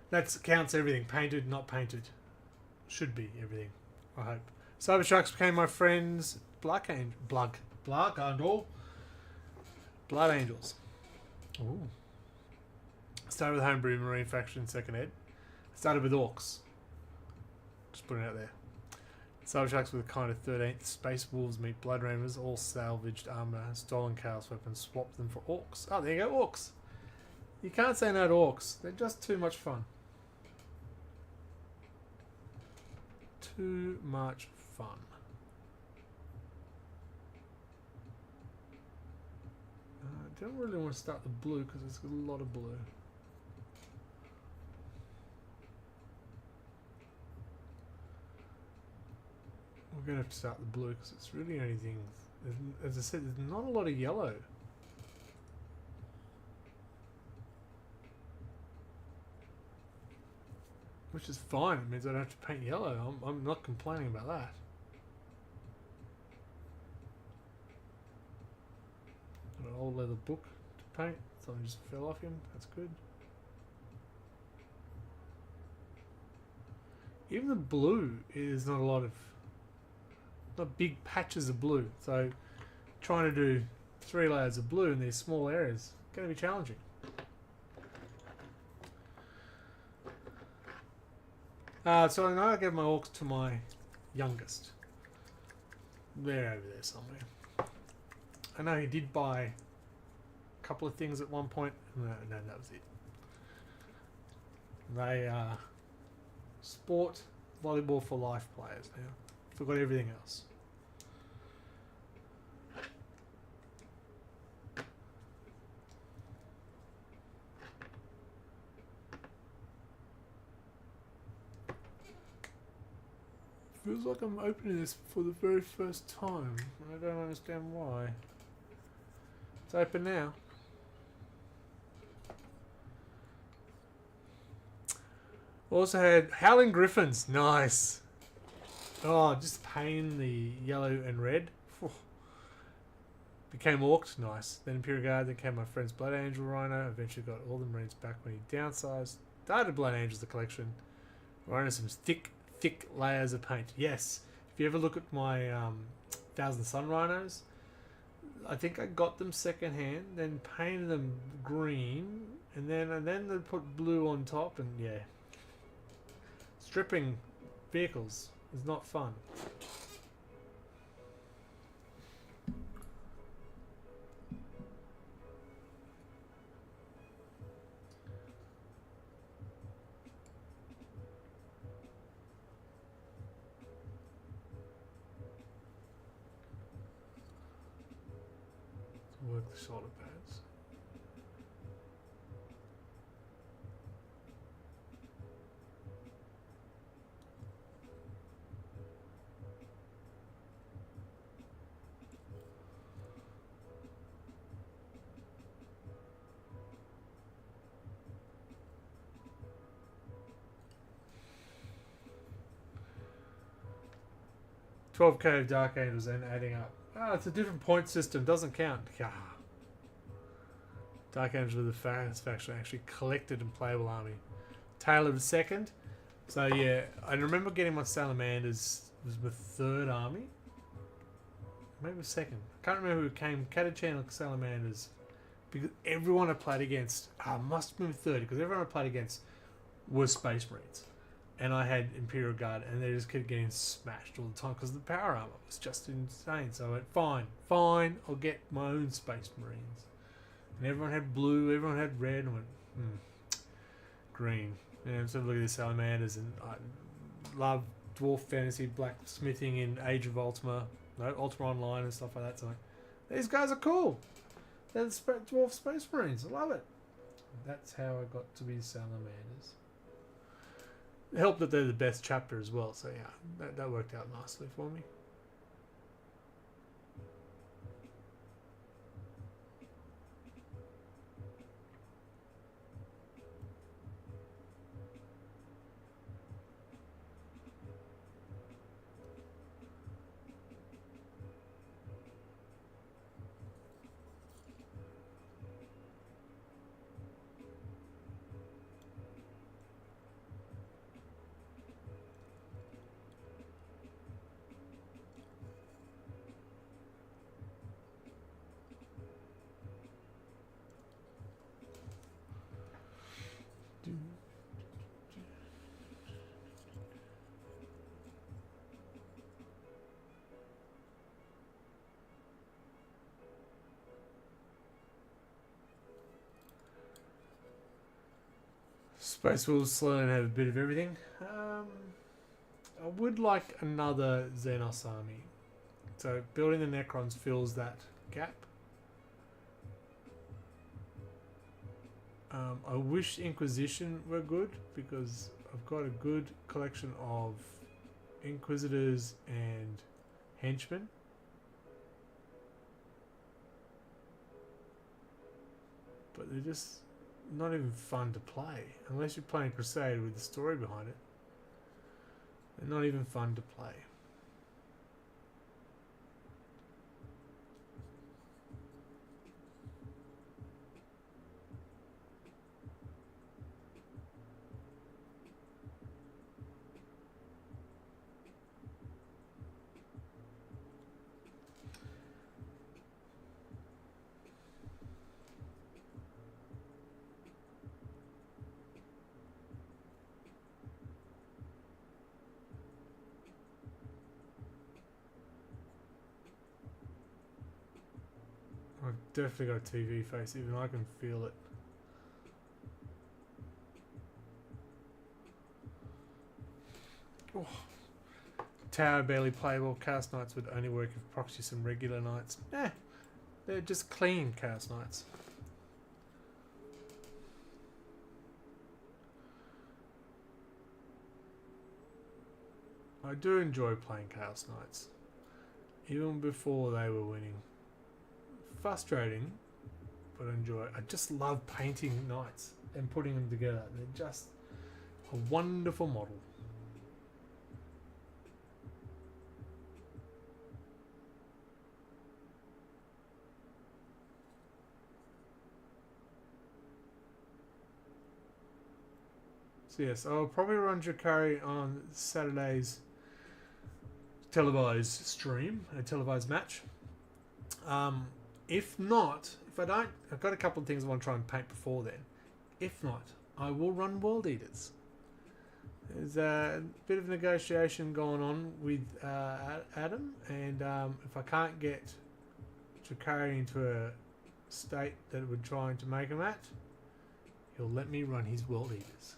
That counts everything, painted, not painted. Should be everything, I hope. Cybertrucks became my friends. Blood Angels. Ooh. Started with Homebrew Marine Faction, second ed. Started with Orcs. Just putting it out there. Cybertrucks with kind of 13th. Space Wolves meet Blood Raiders, all salvaged armor, stolen chaos weapons, swapped them for Orcs. Oh, there you go, Orcs. You can't say no to Orcs. They're just too much fun. Too much fun. I don't really want to start the blue because there's a lot of blue. We're going to have to start the blue because it's really anything. As I said, there's not a lot of yellow. Which is fine. It means I don't have to paint yellow. I'm not complaining about that. Got an old leather book to paint. Something just fell off him. That's good. Even the blue is not a lot of... not big patches of blue. So trying to do 3 layers of blue in these small areas is going to be challenging. So now I give my orcs to my youngest. They're over there somewhere. I know he did buy a couple of things at one point. No, that was it. They are sport volleyball for life players now. Forgot everything else. Feels like I'm opening this for the very first time. I don't understand why. It's open now. Also had Howling Griffins. Nice. Oh, just pain the yellow and red. Became Orcs. Nice. Then Imperial Guard. Then came my friend's Blood Angel Rhino. Eventually got all the Marines back when he downsized. Started Blood Angels, the collection. Rhino some thick layers of paint. Yes. If you ever look at my Thousand Sun Rhinos, I think I got them second hand, then painted them green, and then they put blue on top, and yeah. Stripping vehicles is not fun. work the shoulder pads. $12k of Dark Angels then adding up. Ah, it's a different point system. Doesn't count. Ah. Dark Angels with the faction actually collected and playable army. Taylor the second. So yeah, I remember getting my Salamanders. It was the third army. Maybe second. I can't remember who came. Catachan or Salamanders. Because everyone I played against, must have been third, because everyone I played against was Space Marines. And I had Imperial Guard, and they just kept getting smashed all the time because the power armor was just insane. So I went, fine, I'll get my own Space Marines. And everyone had blue, everyone had red, and I went, green. And so look at the Salamanders, and I love Dwarf Fantasy Blacksmithing in Age of Ultima, Ultima Online and stuff like that. So these guys are cool. They're the Dwarf Space Marines. I love it. That's how I got to be Salamanders. It helped that they're the best chapter as well, so yeah, that worked out nicely for me. Space Wolves slowly have a bit of everything. I would like another Xenos army. So building the Necrons fills that gap. I wish Inquisition were good, because I've got a good collection of Inquisitors and Henchmen. But they're just not even fun to play, unless you're playing Crusade with the story behind it. They're not even fun to play. I've definitely got a TV face, even I can feel it. Oh. Tower barely playable. Chaos Knights would only work if proxy some regular knights. They're just clean Chaos Knights. I do enjoy playing Chaos Knights, even before they were winning. Frustrating, but I enjoy it. I just love painting knights and putting them together. They're just a wonderful model. So yes, I'll probably run Drakari on Saturday's televised stream, a televised match. If not, if I don't, I've got a couple of things I want to try and paint before then. If not, I will run World Eaters. There's a bit of negotiation going on with Adam, and if I can't get Drakari into a state that we're trying to make him at, he'll let me run his World Eaters.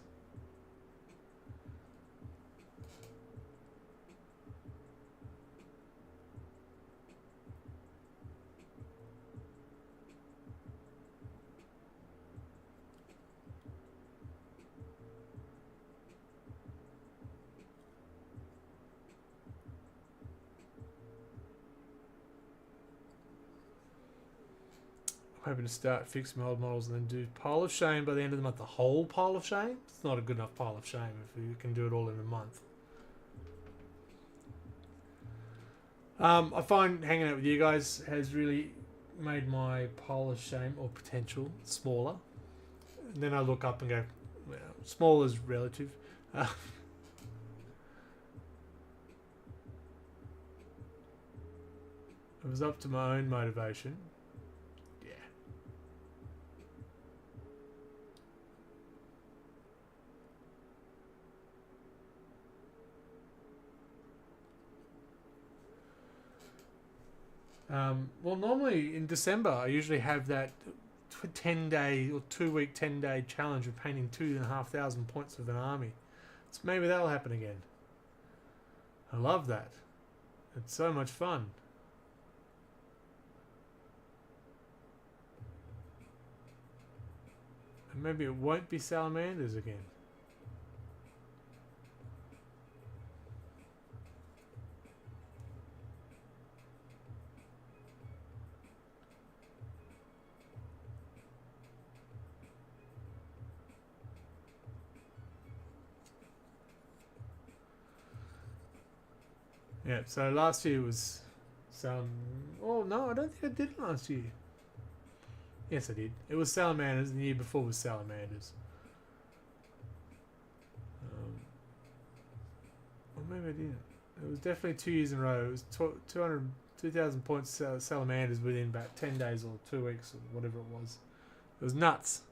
I'm hoping to start fixing my old models and then do pile of shame by the end of the month. The whole pile of shame? It's not a good enough pile of shame if you can do it all in a month. I find hanging out with you guys has really made my pile of shame or potential smaller. And then I look up and go, well, small is relative. It was up to my own motivation. Yeah. Well, normally in December, I usually have that 10-day or 2-week 10-day challenge of painting 2,500 points of an army. So maybe that'll happen again. I love that. It's so much fun. And maybe it won't be salamanders again. Yeah, so last year was some... Oh, no, I don't think I did last year. Yes, I did. It was salamanders, and the year before was salamanders. Or maybe I didn't. It was definitely 2 years in a row. It was 2,000 points salamanders within about 10 days or 2 weeks or whatever it was. It was nuts.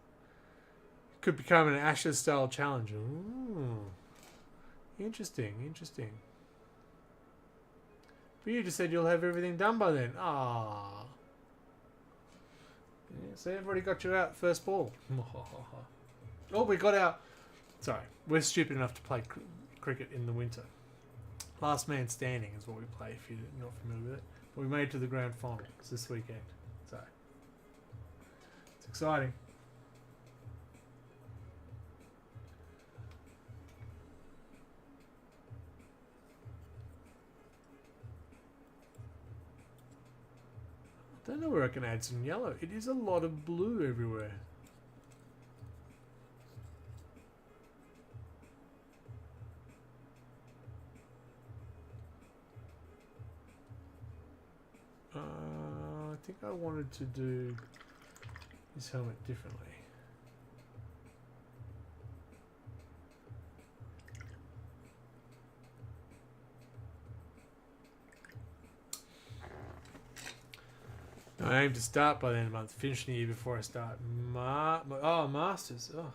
Could become an Ashes style challenge. Ooh. Interesting, interesting. But you just said you'll have everything done by then. Ah. Yeah, so everybody got you out first ball. Oh, we got our... Sorry, we're stupid enough to play cricket in the winter. Last man standing is what we play if you're not familiar with it. But we made it to the grand final. It's this weekend. So, it's exciting. I don't know where I can add some yellow. It is a lot of blue everywhere. I think I wanted to do this helmet differently. I aim to start by the end of the month, finish the year before I start. Masters. Oh.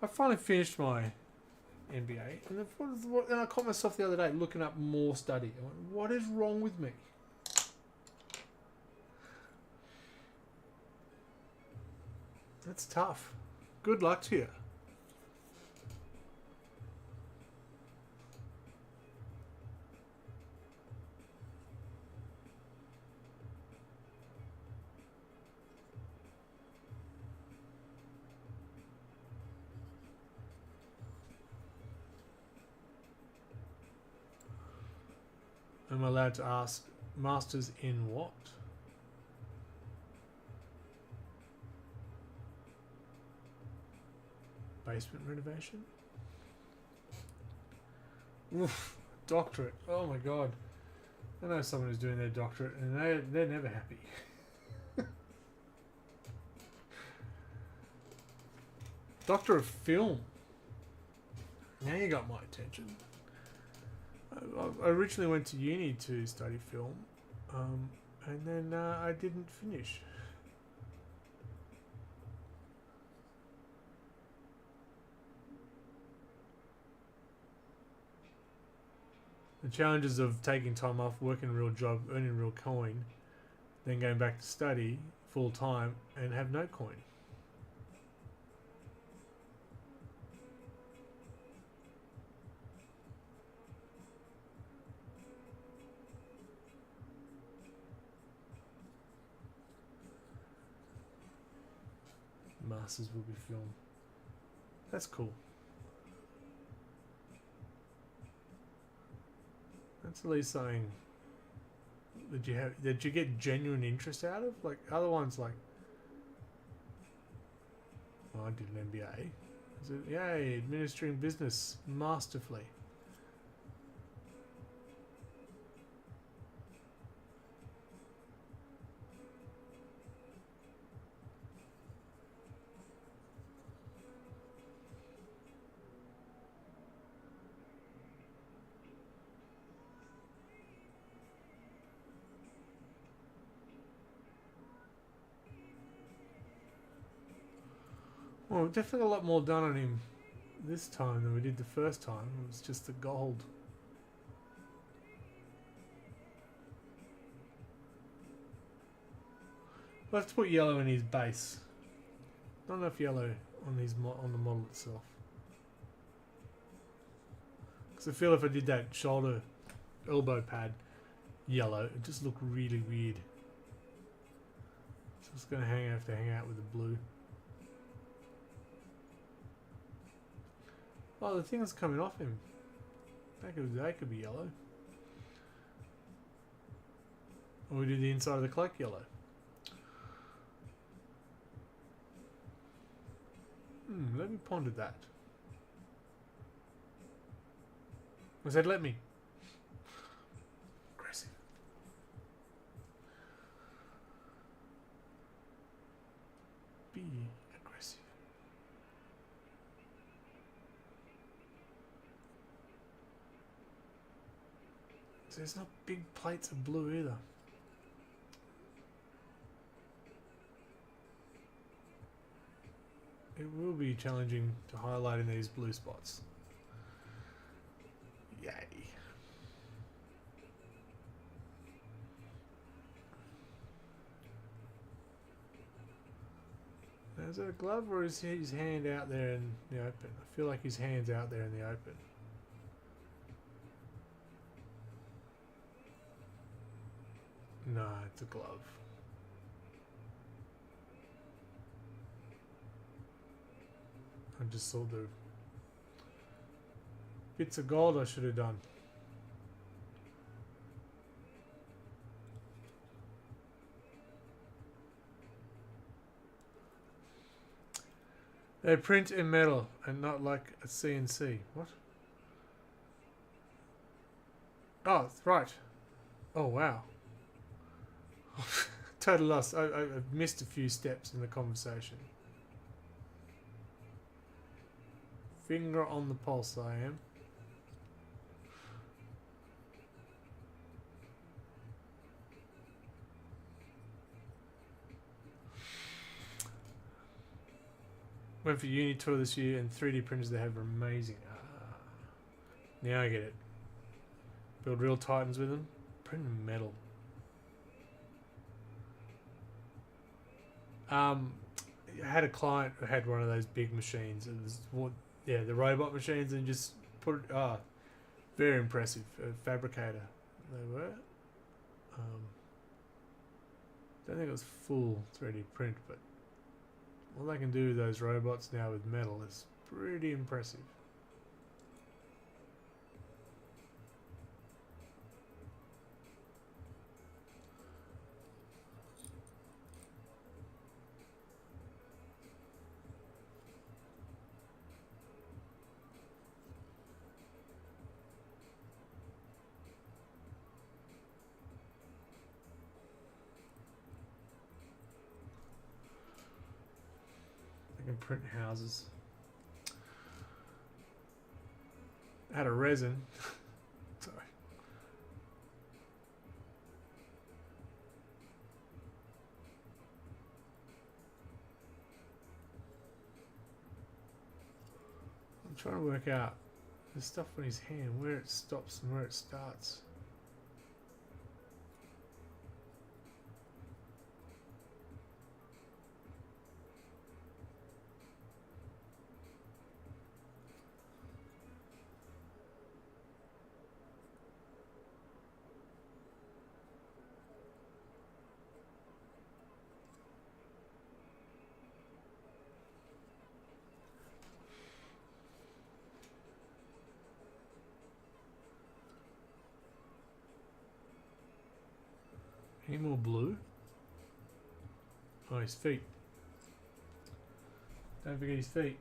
I finally finished my MBA, and then I caught myself the other day looking up more study. I went, what is wrong with me? That's tough. Good luck to you. Am I allowed to ask masters in what? Basement renovation? Oof, doctorate. Oh my god. I know someone who's doing their doctorate and they're never happy. Doctor of film. Now you got my attention. I originally went to uni to study film, and then I didn't finish. The challenges of taking time off, working a real job, earning real coin, then going back to study full time and have no coin. Masters will be film. That's cool. That's at least something that you get genuine interest out of? Like other ones, like I did an MBA. Is it, yay, administering business masterfully. Well, we've definitely got a lot more done on him this time than we did the first time. It was just the gold. We'll have to put yellow in his base. Not enough yellow on his on the model itself. Because I feel if I did that shoulder elbow pad yellow, it just looked really weird. So it's going to have to hang out with the blue. Oh, the thing that's coming off him. That could be yellow. Or we do the inside of the cloak yellow. Let me ponder that. I said let me. Aggressive. Be aggressive. So there's not big plates of blue either. It will be challenging to highlight in these blue spots. Yay. Now, is that a glove or is his hand out there in the open? I feel like his hand's out there in the open. No, it's a glove. I just saw the bits of gold I should have done. They print in metal and not like a CNC. What? Oh, right. Oh, wow. Total loss. I've missed a few steps in the conversation. Finger on the pulse, I am. Went for uni tour this year and 3D printers they have are amazing. Now I get it. Build real titans with them. Print metal. I had a client who had one of those big machines. It was the robot machines, and just put it. Very impressive. A fabricator, they were. Don't think it was full 3D print, but what they can do with those robots now with metal is pretty impressive. Print houses. Out of resin. Sorry. I'm trying to work out the stuff on his hand, where it stops and where it starts. more blue. Oh, his feet. Don't forget his feet.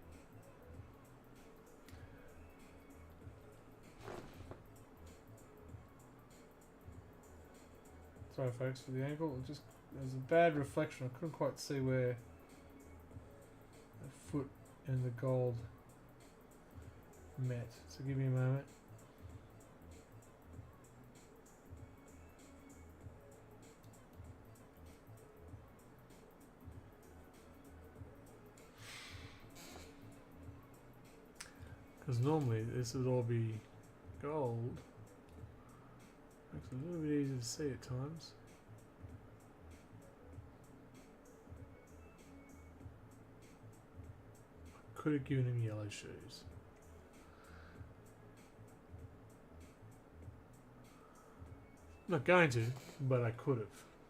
Sorry folks for the angle. It just there's a bad reflection. I couldn't quite see where the foot and the gold met. So give me a moment. Because normally this would all be gold. Makes it a little bit easier to see at times. I could have given him yellow shoes. I'm not going to, but I could have.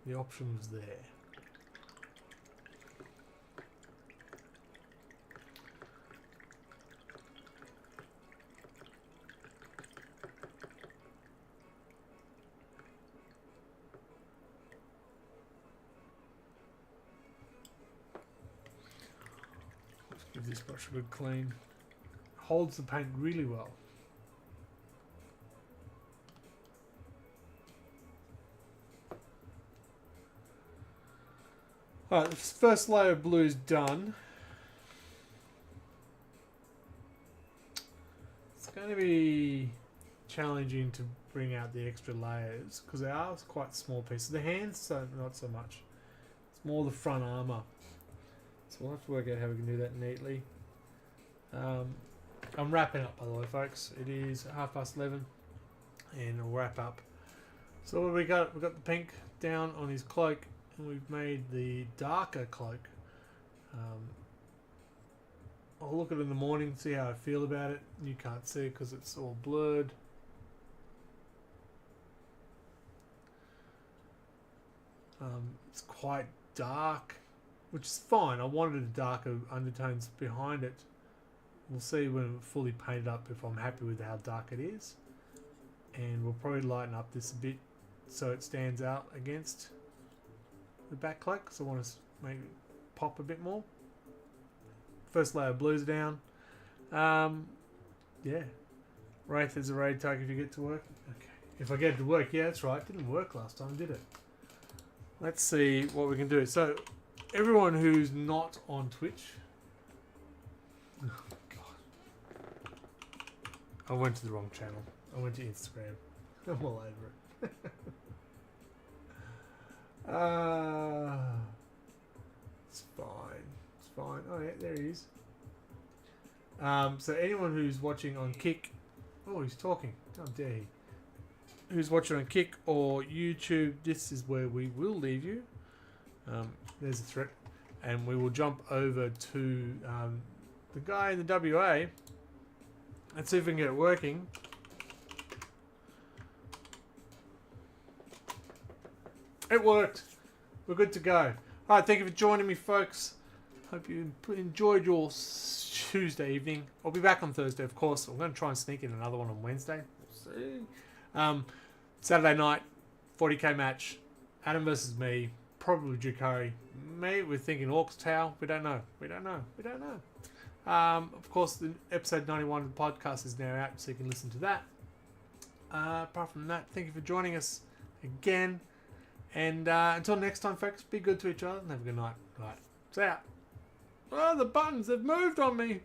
The option was there. Give this brush a good clean. Holds the paint really well. Alright, the first layer of blue is done. It's going to be challenging to bring out the extra layers because they are quite small pieces. The hands, so not so much. It's more the front armour. So we'll have to work out how we can do that neatly. I'm wrapping up, by the way, folks. It is 11:30, and we'll wrap up. So what have we got? We've got the pink down on his cloak, and we've made the darker cloak. I'll look at it in the morning, see how I feel about it. You can't see it because it's all blurred. It's quite dark, which is fine. I wanted darker undertones behind it. We'll see when it's fully painted up if I'm happy with how dark it is. And we'll probably lighten up this a bit so it stands out against the back cloak. So I want to make it pop a bit more. First layer of blues down. Yeah. Wraith is a raid target if you get to work. Okay. If I get to work, yeah, that's right. It didn't work last time, did it? Let's see what we can do. So, everyone who's not on Twitch. Oh, God. I went to the wrong channel. I went to Instagram. I'm all over it. It's fine. It's fine. Oh, yeah, there he is. So, anyone who's watching on Kick. Oh, he's talking. How dare he? Who's watching on Kick or YouTube, this is where we will leave you. There's a threat. And we will jump over to the guy in the WA and see if we can get it working. It worked. We're good to go. Alright, thank you for joining me, folks. Hope you enjoyed your Tuesday evening. I'll be back on Thursday, of course. I'm going to try and sneak in another one on Wednesday. We'll see. Saturday night, 40k match. Adam versus me. Probably Drukari. Me, we're thinking Orcs Tau. We don't know. We don't know. We don't know. Of course, the episode 91 of the podcast is now out, so you can listen to that. Apart from that, thank you for joining us again. And until next time, folks, be good to each other and have a good night. Right. See ya. Oh, the buttons, they've moved on me.